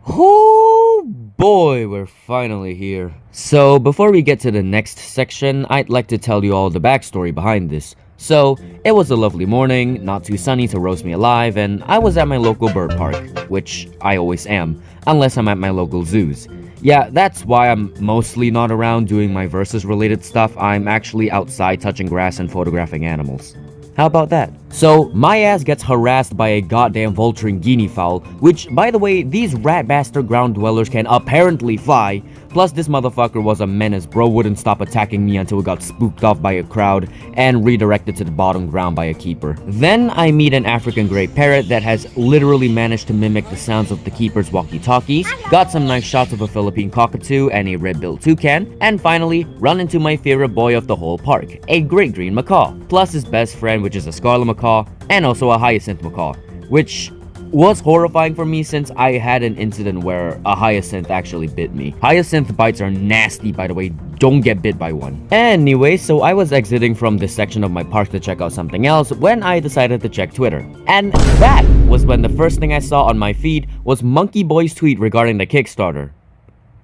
oh boy, we're finally here. So, before we get to the next section, I'd like to tell you all the backstory behind this. So, it was a lovely morning, not too sunny to roast me alive, and I was at my local bird park, which I always am, unless I'm at my local zoos. Yeah, that's why I'm mostly not around doing my versus related stuff. I'm actually outside touching grass and photographing animals. How about that? So, my ass gets harassed by a goddamn vulturing guinea fowl, which, by the way, these rat bastard ground dwellers can apparently fly. Plus, this motherfucker was a menace. Bro wouldn't stop attacking me until it got spooked off by a crowd and redirected to the bottom ground by a keeper. Then I meet an African grey parrot that has literally managed to mimic the sounds of the keeper's walkie-talkies, got some nice shots of a Philippine cockatoo and a red-billed toucan, and finally run into my favorite boy of the whole park, a great green macaw, plus his best friend, which is a scarlet macaw, and also a hyacinth macaw, which was horrifying for me since I had an incident where a hyacinth actually bit me. Hyacinth bites are nasty, by the way, don't get bit by one. Anyway, so I was exiting from this section of my park to check out something else when I decided to check Twitter. And that was when the first thing I saw on my feed was Monkey Boy's tweet regarding the Kickstarter.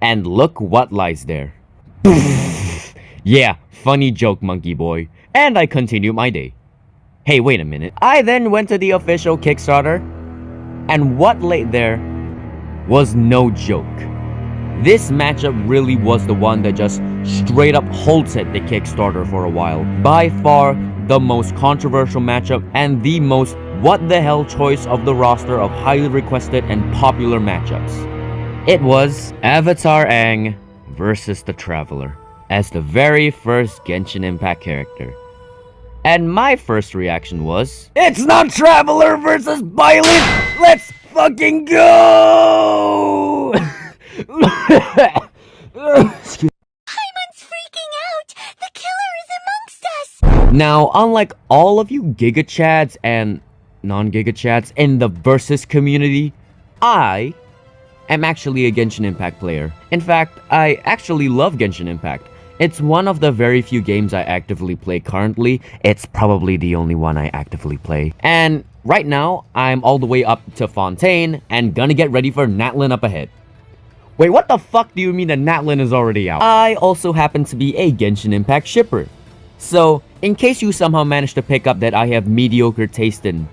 And look what lies there. Yeah, funny joke, Monkey Boy. And I continued my day. Hey, wait a minute. I then went to the official Kickstarter, and what lay there was no joke. This matchup really was the one that just straight up halted the Kickstarter for a while. By far the most controversial matchup and the most what the hell choice of the roster of highly requested and popular matchups. It was Avatar Aang versus the Traveler as the very first Genshin Impact character. And my first reaction was, it's not Traveler versus Byleth! Let's fucking go! Paimon's freaking out! The killer is amongst us! Now, unlike all of you Giga Chads and non-Giga Chads in the Versus community, I am actually a Genshin Impact player. In fact, I actually love Genshin Impact. It's one of the very few games I actively play currently. It's probably the only one I actively play. And right now, I'm all the way up to Fontaine and gonna get ready for Natlin up ahead. Wait, what the fuck do you mean that Natlin is already out? I also happen to be a Genshin Impact shipper. So, in case you somehow managed to pick up that I have mediocre taste in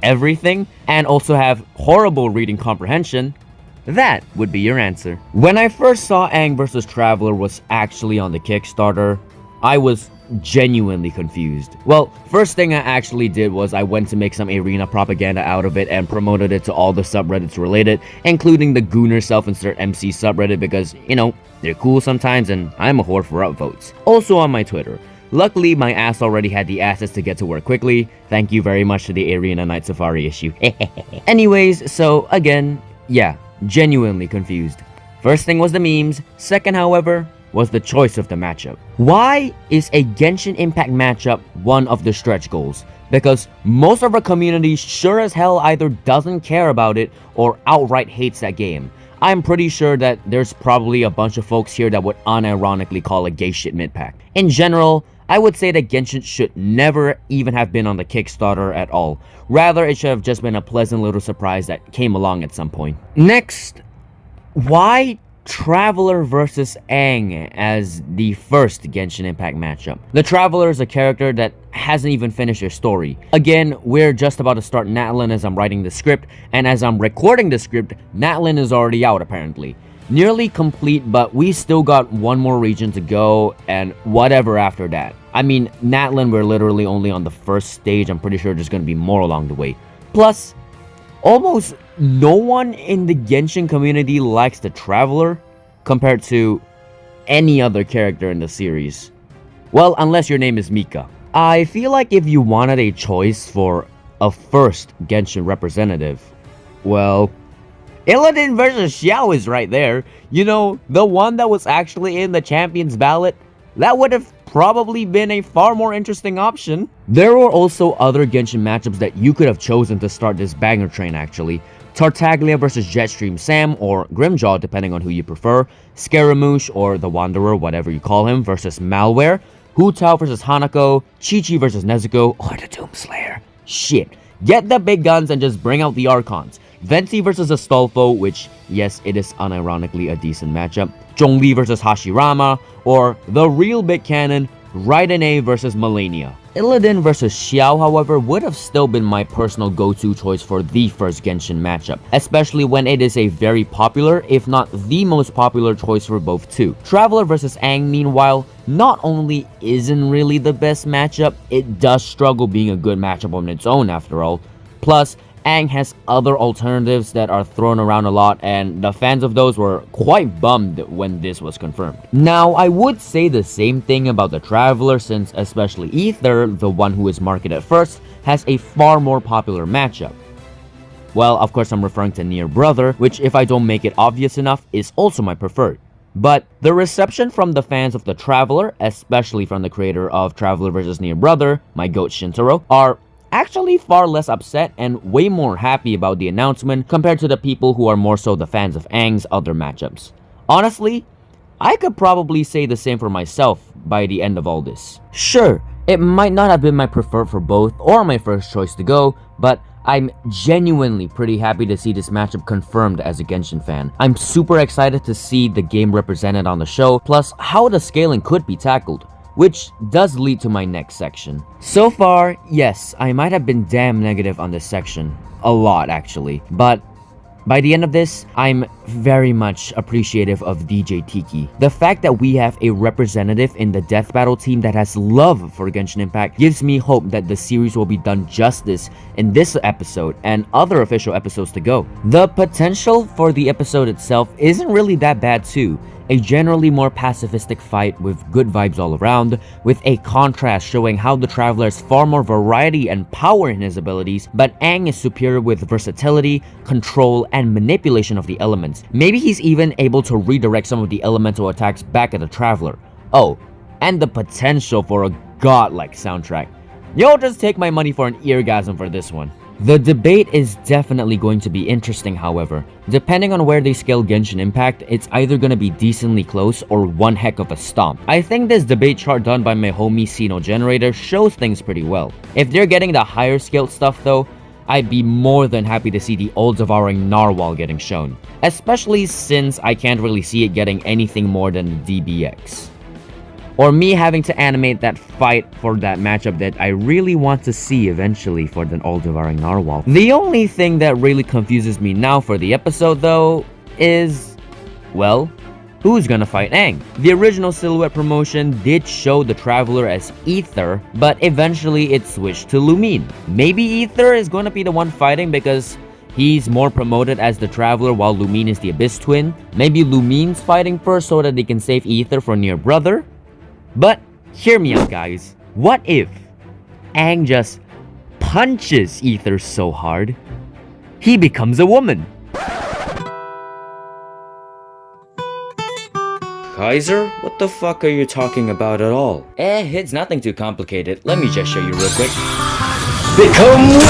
everything and also have horrible reading comprehension, that would be your answer. When I first saw Aang vs Traveler was actually on the Kickstarter, I was genuinely confused. Well, first thing I actually did was I went to make some arena propaganda out of it and promoted it to all the subreddits related, including the Gooner self-insert MC subreddit because, you know, they're cool sometimes and I'm a whore for upvotes. Also on my Twitter, Luckily, my ass already had the assets to get to work quickly. Thank you very much to the Arena Night Safari issue. Anyways, so again, yeah, genuinely confused. First thing was the memes, second, however, was the choice of the matchup. Why is a Genshin Impact matchup one of the stretch goals? Because most of our community sure as hell either doesn't care about it or outright hates that game. I'm pretty sure that there's probably a bunch of folks here that would unironically call it gay shit mid-pack. In general, I would say that Genshin should never even have been on the Kickstarter at all. Rather, it should have just been a pleasant little surprise that came along at some point. Next, why Traveler versus Aang as the first Genshin Impact matchup? The Traveler is a character that hasn't even finished her story. Again, we're just about to start Natlin as I'm writing the script, and as I'm recording the script, Natlin is already out apparently. Nearly complete, but we still got one more region to go, and whatever after that. I mean, Natlin, we're literally only on the first stage. I'm pretty sure there's gonna be more along the way. Plus, almost no one in the Genshin community likes the Traveler compared to any other character in the series. Well, unless your name is Mika. I feel like if you wanted a choice for a first Genshin representative, well, Illidan versus Xiao is right there. You know, the one that was actually in the Champions Ballot. That would have probably been a far more interesting option. There were also other Genshin matchups that you could have chosen to start this banger train actually. Tartaglia versus Jetstream Sam or Grimjaw depending on who you prefer. Scaramouche or the Wanderer, whatever you call him, versus Malware. Hu Tao versus Hanako. Chi-Chi versus Nezuko or the Doomslayer. Shit. Get the big guns and just bring out the Archons. Venti versus Astolfo, which, yes, it is unironically a decent matchup. Zhongli versus Hashirama, or the real big cannon, Raiden versus Malenia. Illidan versus Xiao, however, would have still been my personal go-to choice for the first Genshin matchup, especially when it is a very popular, if not the most popular choice for both too. Traveler versus Aang, meanwhile, not only isn't really the best matchup, it does struggle being a good matchup on its own after all. Plus, Aang has other alternatives that are thrown around a lot, and the fans of those were quite bummed when this was confirmed. Now, I would say the same thing about the Traveler, since especially Aether, the one who is marketed first, has a far more popular matchup. Well, of course I'm referring to Near Brother, which if I don't make it obvious enough, is also my preferred. But the reception from the fans of the Traveler, especially from the creator of Traveler vs Near Brother, my goat Shintaro, are actually far less upset and way more happy about the announcement compared to the people who are more so the fans of Aang's other matchups. Honestly, I could probably say the same for myself by the end of all this. Sure, it might not have been my preferred for both or my first choice to go, but I'm genuinely pretty happy to see this matchup confirmed as a Genshin fan. I'm super excited to see the game represented on the show, plus how the scaling could be tackled. Which does lead to my next section. So far, yes, I might have been damn negative on this section. A lot, actually. But by the end of this, I'm very much appreciative of DJ Tiki. The fact that we have a representative in the Death Battle team that has love for Genshin Impact gives me hope that the series will be done justice in this episode and other official episodes to go. The potential for the episode itself isn't really that bad too. A generally more pacifistic fight with good vibes all around, with a contrast showing how the Traveler has far more variety and power in his abilities, but Aang is superior with versatility, control, and manipulation of the elements. Maybe he's even able to redirect some of the elemental attacks back at the Traveler. Oh, and the potential for a godlike soundtrack. You'll just take my money for an eargasm for this one. The debate is definitely going to be interesting, however. Depending on where they scale Genshin Impact, it's either going to be decently close or one heck of a stomp. I think this debate chart done by my homie Sino Generator shows things pretty well. If they're getting the higher scaled stuff though, I'd be more than happy to see the all-devouring Narwhal getting shown. Especially since I can't really see it getting anything more than the DBX. Or me having to animate that fight for that matchup that I really want to see eventually for the all-devouring Narwhal. The only thing that really confuses me now for the episode though is, well, who's gonna fight Aang? The original Silhouette promotion did show the Traveler as Aether, but eventually it switched to Lumine. Maybe Aether is gonna be the one fighting because he's more promoted as the Traveler while Lumine is the Abyss Twin. Maybe Lumine's fighting first so that they can save Aether for Near Brother. But hear me out, guys. What if Aang just punches Ether so hard, he becomes a woman? Kaiser? What the fuck are you talking about at all? It's nothing too complicated. Let me just show you real quick. Become woman!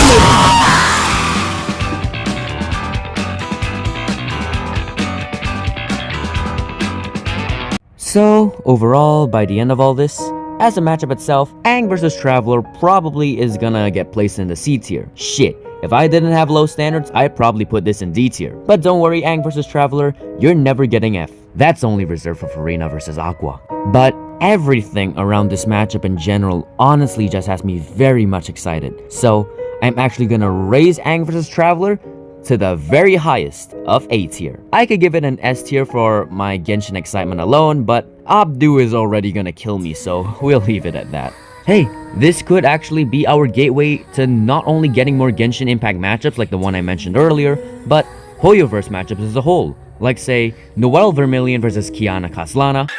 So, overall, by the end of all this, as a matchup itself, Aang vs Traveler probably is gonna get placed in the C tier. Shit, if I didn't have low standards, I'd probably put this in D tier. But don't worry, Aang vs Traveler, you're never getting F. That's only reserved for Rayner vs Aqua. But everything around this matchup in general honestly just has me very much excited. So, I'm actually gonna raise Aang vs Traveler to the very highest of A tier. I could give it an S tier for my Genshin excitement alone, but Abdu is already gonna kill me, so we'll leave it at that. Hey, this could actually be our gateway to not only getting more Genshin Impact matchups like the one I mentioned earlier, but Hoyoverse matchups as a whole, like say Noelle Vermilion vs Kiana Kaslana,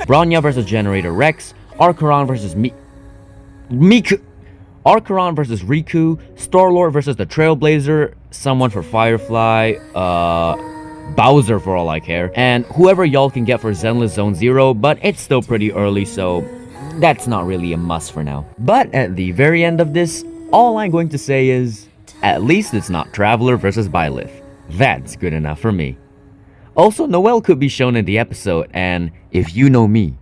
Bronya vs Generator Rex, Archeron vs Archeron vs Riku, Star-Lord vs the Trailblazer, someone for Firefly, Bowser for all I care, and whoever y'all can get for Zenless Zone Zero, but it's still pretty early, so that's not really a must for now. But at the very end of this, all I'm going to say is, at least it's not Traveler vs Byleth. That's good enough for me. Also, Noelle could be shown in the episode, and if you know me,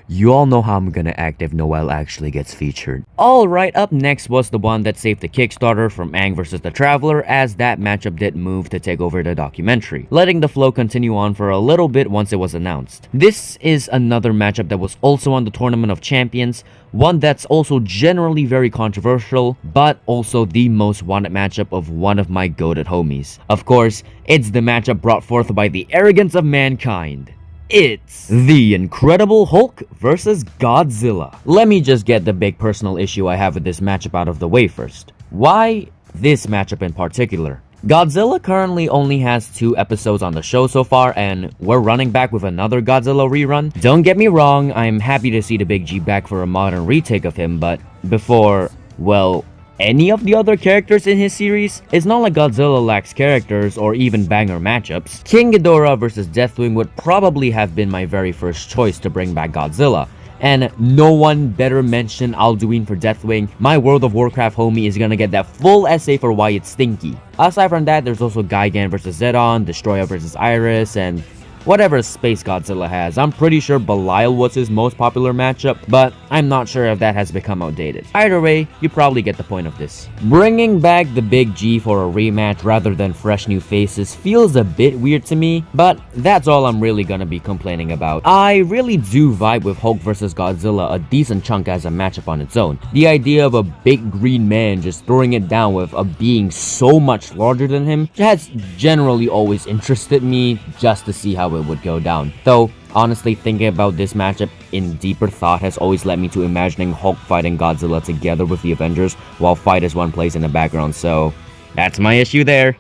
you all know how I'm gonna act if Noelle actually gets featured. Alright, up next was the one that saved the Kickstarter from Aang vs the Traveler, as that matchup did move to take over the documentary, letting the flow continue on for a little bit once it was announced. This is another matchup that was also on the Tournament of Champions, one that's also generally very controversial, but also the most wanted matchup of one of my goated homies. Of course, it's the matchup brought forth by the arrogance of mankind. It's the Incredible Hulk vs Godzilla. Let me just get the big personal issue I have with this matchup out of the way first. Why this matchup in particular? Godzilla currently only has 2 episodes on the show so far, and we're running back with another Godzilla rerun. Don't get me wrong, I'm happy to see the Big G back for a modern retake of him, but before, well, any of the other characters in his series, it's not like Godzilla lacks characters or even banger matchups. King Ghidorah vs Deathwing would probably have been my very first choice to bring back Godzilla. And no one better mention Alduin for Deathwing. My World of Warcraft homie is gonna get that full essay for why it's stinky. Aside from that, there's also Gigan vs Zedon, Destroyer vs Iris, and whatever Space Godzilla has. I'm pretty sure Belial was his most popular matchup, but I'm not sure if that has become outdated. Either way, you probably get the point of this. Bringing back the Big G for a rematch rather than fresh new faces feels a bit weird to me, but that's all I'm really gonna be complaining about. I really do vibe with Hulk vs Godzilla a decent chunk as a matchup on its own. The idea of a big green man just throwing it down with a being so much larger than him has generally always interested me just to see how it would go down. Though, honestly, thinking about this matchup in deeper thought has always led me to imagining Hulk fighting Godzilla together with the Avengers while Fight as One plays in the background, so that's my issue there.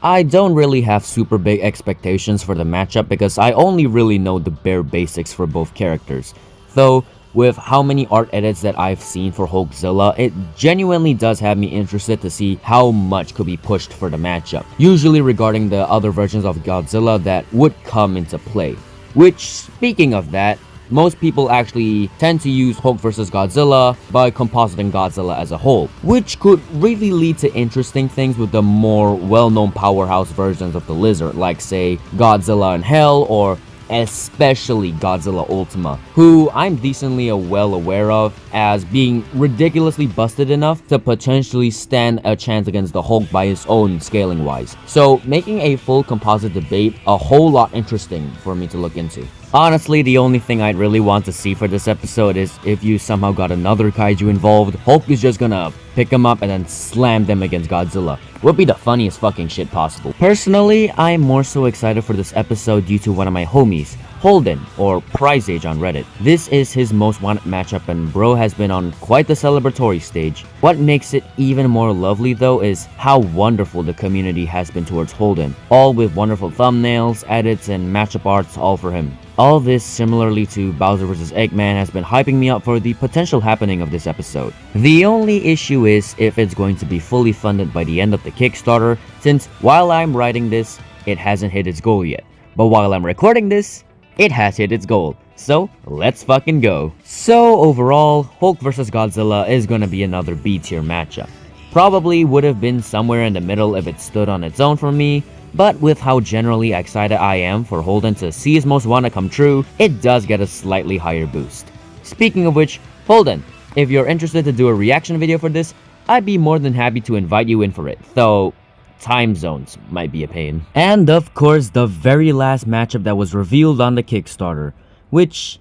I don't really have super big expectations for the matchup because I only really know the bare basics for both characters. Though, with how many art edits that I've seen for Hulkzilla, it genuinely does have me interested to see how much could be pushed for the matchup, usually regarding the other versions of Godzilla that would come into play. Which, speaking of that, most people actually tend to use Hulk vs Godzilla by compositing Godzilla as a whole, which could really lead to interesting things with the more well-known powerhouse versions of the Lizard, like say Godzilla in Hell or especially Godzilla Ultima, who I'm decently well aware of as being ridiculously busted enough to potentially stand a chance against the Hulk by his own scaling wise. So making a full composite debate a whole lot interesting for me to look into. Honestly, the only thing I'd really want to see for this episode is if you somehow got another kaiju involved, Hulk is just gonna pick them up and then slam them against Godzilla. Would be the funniest fucking shit possible. Personally, I'm more so excited for this episode due to one of my homies, Holden, or Prize Age on Reddit. This is his most wanted matchup and bro has been on quite the celebratory stage. What makes it even more lovely though is how wonderful the community has been towards Holden, all with wonderful thumbnails, edits, and matchup arts all for him. All this, similarly to Bowser vs Eggman, has been hyping me up for the potential happening of this episode. The only issue is if it's going to be fully funded by the end of the Kickstarter, since while I'm writing this, it hasn't hit its goal yet. But while I'm recording this, it has hit its goal. So, let's fucking go. So, overall, Hulk vs Godzilla is gonna be another B-tier matchup. Probably would have been somewhere in the middle if it stood on its own for me, but with how generally excited I am for Holden to see his most wanted come true, it does get a slightly higher boost. Speaking of which, Holden, if you're interested to do a reaction video for this, I'd be more than happy to invite you in for it, though time zones might be a pain. And of course, the very last matchup that was revealed on the Kickstarter, which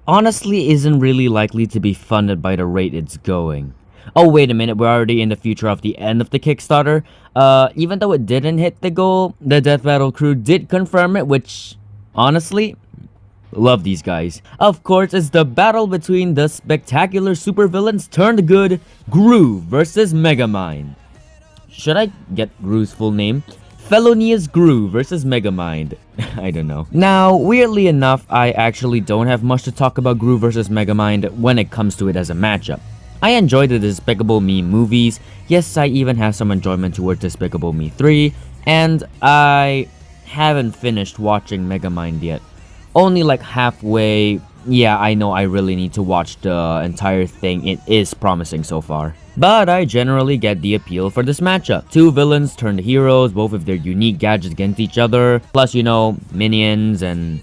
honestly isn't really likely to be funded by the rate it's going. Oh wait a minute, we're already in the future of the end of the Kickstarter. Even though it didn't hit the goal, the Death Battle crew did confirm it, which honestly, love these guys. Of course, it's the battle between the spectacular supervillains turned good, Gru vs Megamind. Should I get Gru's full name? Felonious Gru vs Megamind. I don't know. Now, weirdly enough, I actually don't have much to talk about Gru vs Megamind when it comes to it as a matchup. I enjoyed the Despicable Me movies. Yes, I even have some enjoyment towards Despicable Me 3. And I haven't finished watching Megamind yet. Only like halfway. Yeah, I know I really need to watch the entire thing. It is promising so far. But I generally get the appeal for this matchup. Two villains turned heroes, both with their unique gadgets against each other. Plus, you know, minions and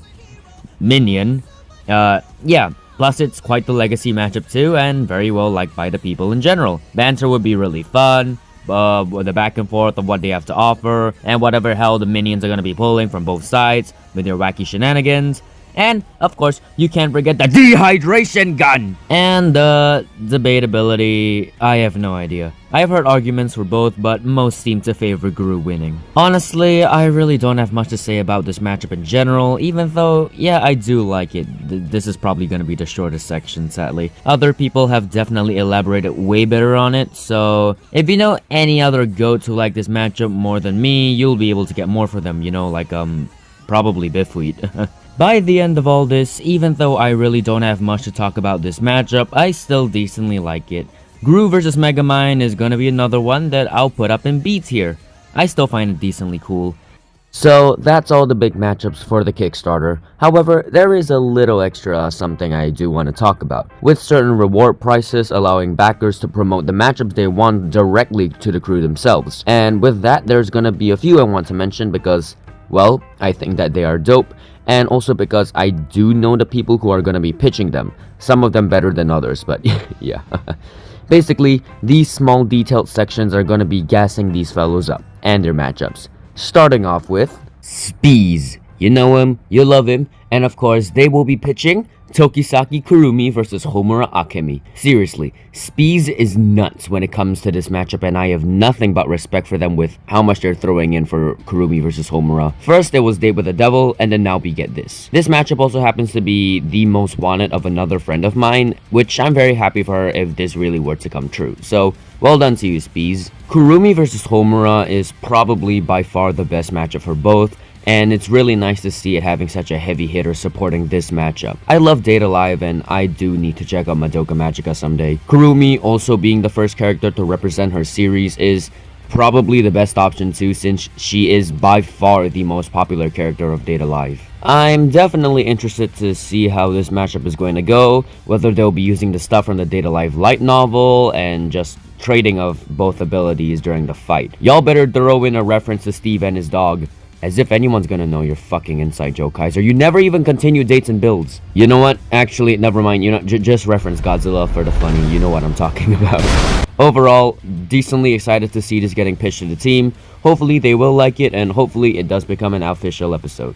Minion. Yeah. Plus, it's quite the legacy matchup too, and very well liked by the people in general. Banter would be really fun, with the back and forth of what they have to offer, and whatever hell the minions are gonna be pulling from both sides with their wacky shenanigans. And, of course, you can't forget the dehydration gun! And the debatability, I have no idea. I have heard arguments for both, but most seem to favor Gru winning. Honestly, I really don't have much to say about this matchup in general, even though, yeah, I do like it. This is probably gonna be the shortest section, sadly. Other people have definitely elaborated way better on it, so if you know any other goats who like this matchup more than me, you'll be able to get more for them, you know, like, probably Biffweed. By the end of all this, even though I really don't have much to talk about this matchup, I still decently like it. Gru vs Megamind is gonna be another one that I'll put up in B tier. I still find it decently cool. So that's all the big matchups for the Kickstarter. However, there is a little extra something I do want to talk about, with certain reward prices allowing backers to promote the matchups they want directly to the crew themselves. And with that, there's gonna be a few I want to mention because, well, I think that they are dope, and also because I do know the people who are gonna be pitching them. Some of them better than others, but yeah. Basically, these small detailed sections are gonna be gassing these fellows up, and their matchups. Starting off with Spees. You know him, you love him, and of course, they will be pitching Tokisaki Kurumi versus Homura Akemi. Seriously, Spees is nuts when it comes to this matchup, and I have nothing but respect for them with how much they're throwing in for Kurumi versus Homura. First, it was Date with the Devil, and then now we get this. This matchup also happens to be the most wanted of another friend of mine, which I'm very happy for her if this really were to come true. So, well done to you, Spees. Kurumi versus Homura is probably by far the best matchup for both, and it's really nice to see it having such a heavy hitter supporting this matchup. I love Date Alive, and I do need to check out Madoka Magica someday. Kurumi also being the first character to represent her series is probably the best option too, since she is by far the most popular character of Date Alive. I'm definitely interested to see how this matchup is going to go, whether they'll be using the stuff from the Date Alive light novel and just trading of both abilities during the fight. Y'all better throw in a reference to Steve and his dog. As if anyone's gonna know your fucking inside joke, Kaiser. You never even continue dates and builds. You know what? Actually, never mind. You know, just reference Godzilla for the funny. You know what I'm talking about. Overall, decently excited to see this getting pitched to the team. Hopefully they will like it, and hopefully it does become an official episode.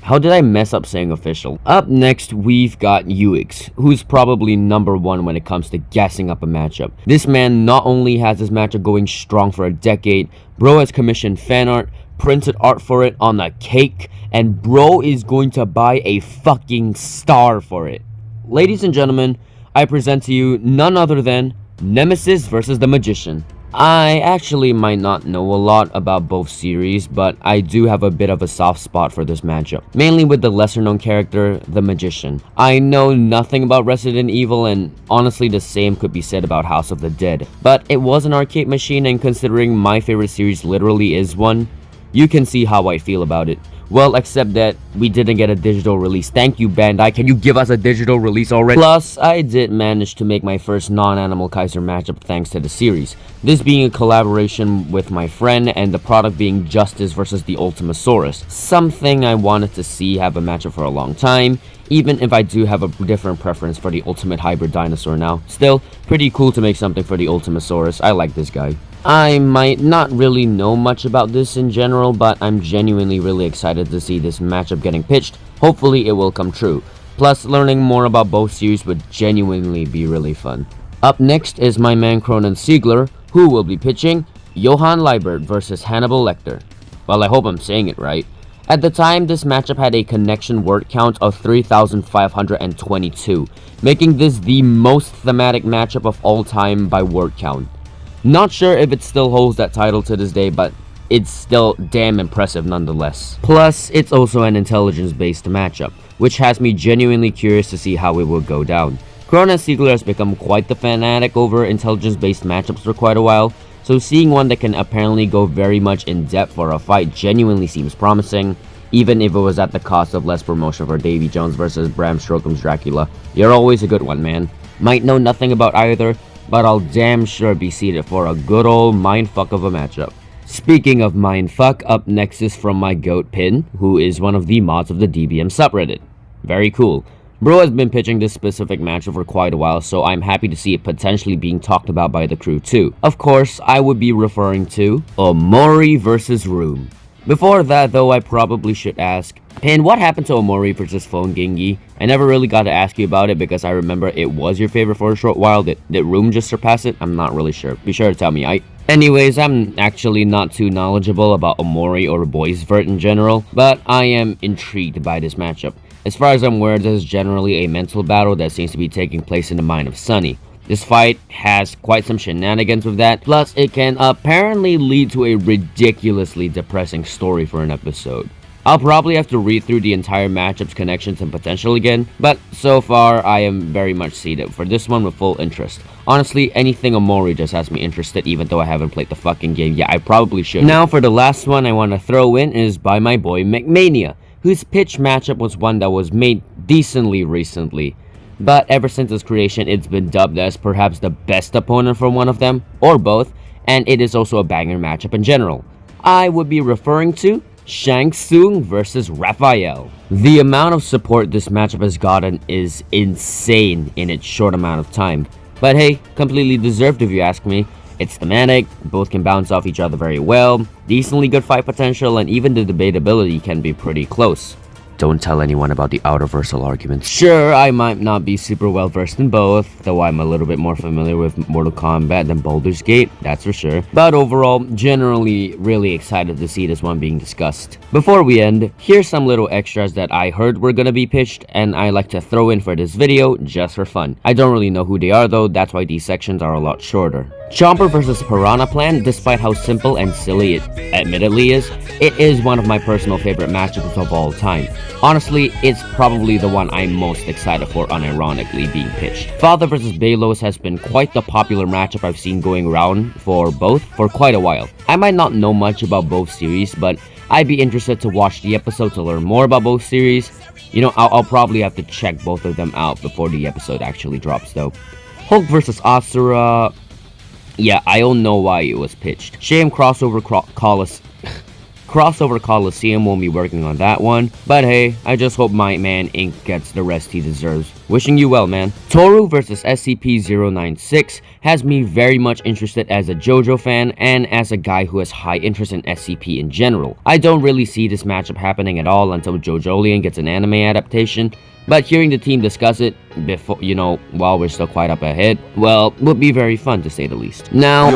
How did I mess up saying official? Up next, we've got UX, who's probably number one when it comes to gassing up a matchup. This man not only has this matchup going strong for a decade, bro has commissioned fan art, printed art for it on a cake, and bro is going to buy a fucking star for it. Ladies and gentlemen, I present to you none other than Nemesis vs. the Magician. I actually might not know a lot about both series, but I do have a bit of a soft spot for this matchup, mainly with the lesser known character, the Magician. I know nothing about Resident Evil, and honestly the same could be said about House of the Dead, but it was an arcade machine, and considering my favorite series literally is one, you can see how I feel about it. Well, except that we didn't get a digital release. Thank you, Bandai. Can you give us a digital release already? Plus, I did manage to make my first non-Animal Kaiser matchup thanks to the series. This being a collaboration with my friend, and the product being Justice versus the Ultimasaurus. Something I wanted to see have a matchup for a long time, even if I do have a different preference for the ultimate hybrid dinosaur now. Still, pretty cool to make something for the Ultimasaurus. I like this guy. I might not really know much about this in general, but I'm genuinely really excited to see this matchup getting pitched. Hopefully it will come true. Plus, learning more about both series would genuinely be really fun. Up next is my man Cronen Siegler, who will be pitching Johann Liebert versus Hannibal Lecter. Well, I hope I'm saying it right. At the time, this matchup had a connection word count of 3,522, making this the most thematic matchup of all time by word count. Not sure if it still holds that title to this day, but it's still damn impressive nonetheless. Plus, it's also an intelligence-based matchup, which has me genuinely curious to see how it will go down. Cronen Siegler has become quite the fanatic over intelligence-based matchups for quite a while, so seeing one that can apparently go very much in depth for a fight genuinely seems promising, even if it was at the cost of less promotion for Davy Jones versus Bram Stoker's Dracula. You're always a good one, man. Might know nothing about either, but I'll damn sure be seated for a good old mindfuck of a matchup. Speaking of mindfuck, up next is from my goat Pin, who is one of the mods of the DBM subreddit. Very cool. Bro has been pitching this specific matchup for quite a while, so I'm happy to see it potentially being talked about by the crew too. Of course, I would be referring to Omori vs. Room. Before that though, I probably should ask, Pin, what happened to Omori versus Phone Gingy? I never really got to ask you about it because I remember it was your favorite for a short while. Did Room just surpass it? I'm not really sure. Be sure to tell me, Anyways, I'm actually not too knowledgeable about Omori or Boys Vert in general, but I am intrigued by this matchup. As far as I'm aware, this is generally a mental battle that seems to be taking place in the mind of Sunny. This fight has quite some shenanigans with that, plus it can apparently lead to a ridiculously depressing story for an episode. I'll probably have to read through the entire matchup's connections and potential again, but so far I am very much seated for this one with full interest. Honestly, anything Omori just has me interested even though I haven't played the fucking game. Yeah, I probably should. Now for the last one I want to throw in is by my boy McMania, whose pitch matchup was one that was made decently recently. But ever since its creation, it's been dubbed as perhaps the best opponent for one of them, or both, and it is also a banger matchup in general. I would be referring to Shang Tsung versus Raphael. The amount of support this matchup has gotten is insane in its short amount of time. But hey, completely deserved if you ask me. It's thematic, both can bounce off each other very well, decently good fight potential, and even the debatability can be pretty close. Don't tell anyone about the outerversal arguments. Sure, I might not be super well versed in both, though I'm a little bit more familiar with Mortal Kombat than Baldur's Gate, that's for sure. But overall, generally really excited to see this one being discussed. Before we end, here's some little extras that I heard were gonna be pitched, and I like to throw in for this video just for fun. I don't really know who they are though, that's why these sections are a lot shorter. Chomper vs Piranha Plant, despite how simple and silly it admittedly is, it is one of my personal favorite matchups of all time. Honestly, it's probably the one I'm most excited for unironically being pitched. Father vs Belos has been quite the popular matchup I've seen going around for both for quite a while. I might not know much about both series, but I'd be interested to watch the episode to learn more about both series. You know, I'll probably have to check both of them out before the episode actually drops though. Hulk vs Asura. Yeah, I don't know why it was pitched. Shame Crossover Coliseum won't be working on that one, but hey, I just hope my man Ink gets the rest he deserves. Wishing you well, man. Toru vs SCP-096 has me very much interested as a JoJo fan and as a guy who has high interest in SCP in general. I don't really see this matchup happening at all until JoJolion gets an anime adaptation, but hearing the team discuss it before, while we're still quite up ahead, well, would be very fun to say the least. Now,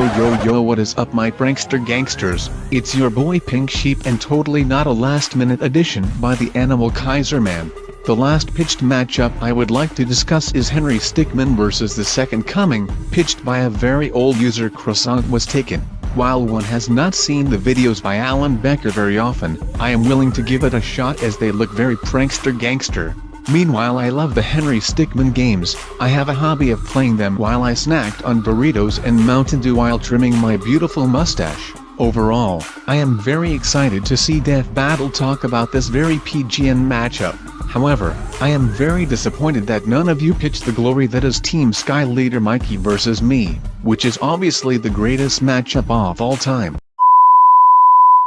Yo, what is up, my prankster gangsters? It's your boy Pink Sheep, and totally not a last-minute addition by the Animal Kaiser man. The last pitched matchup I would like to discuss is Henry Stickmin versus the Second Coming, pitched by a very old user. Croissant was taken. While one has not seen the videos by Alan Becker very often, I am willing to give it a shot as they look very prankster gangster. Meanwhile, I love the Henry Stickmin games. I have a hobby of playing them while I snacked on burritos and Mountain Dew while trimming my beautiful mustache. Overall, I am very excited to see Death Battle talk about this very PGN matchup. However, I am very disappointed that none of you pitched the glory that is Team Sky Leader Mikey versus me, which is obviously the greatest matchup of all time.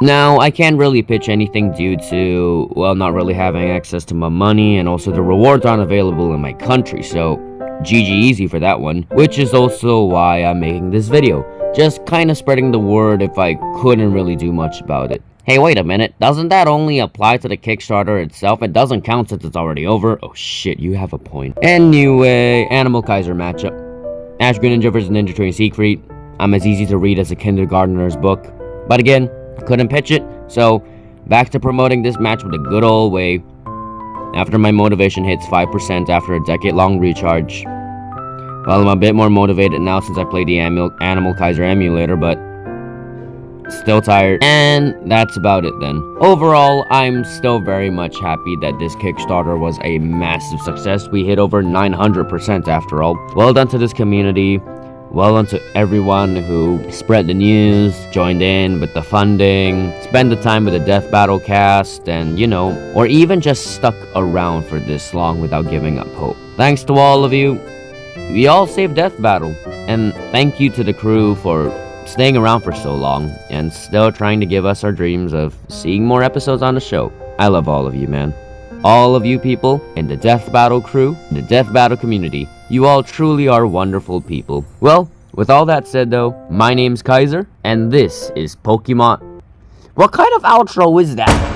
now, I can't really pitch anything due to, well, not really having access to my money, and also the rewards aren't available in my country, so GG easy for that one, which is also why I'm making this video. Just kinda spreading the word if I couldn't really do much about it. Hey, wait a minute, doesn't that only apply to the Kickstarter itself? It doesn't count since it's already over? Oh shit, you have a point. Anyway, Animal Kaiser matchup. Ash Greninja vs Ninja Train Siegfried. I'm as easy to read as a kindergartner's book. But again, couldn't pitch it, so back to promoting this match with a good old way. After my motivation hits 5% after a decade-long recharge. Well, I'm a bit more motivated now since I played the Animal Kaiser emulator, but still tired. And that's about it then. Overall, I'm still very much happy that this Kickstarter was a massive success. We hit over 900% after all. Well done to this community. Well done to everyone who spread the news, joined in with the funding, spent the time with the Death Battle cast, and or even just stuck around for this long without giving up hope. Thanks to all of you. We all saved Death Battle, and thank you to the crew for staying around for so long and still trying to give us our dreams of seeing more episodes on the show. I love all of you, man. All of you people in the Death Battle crew, the Death Battle community. You all truly are wonderful people. Well, with all that said though, my name's Kaiser, and this is Pokemon. What kind of outro is that?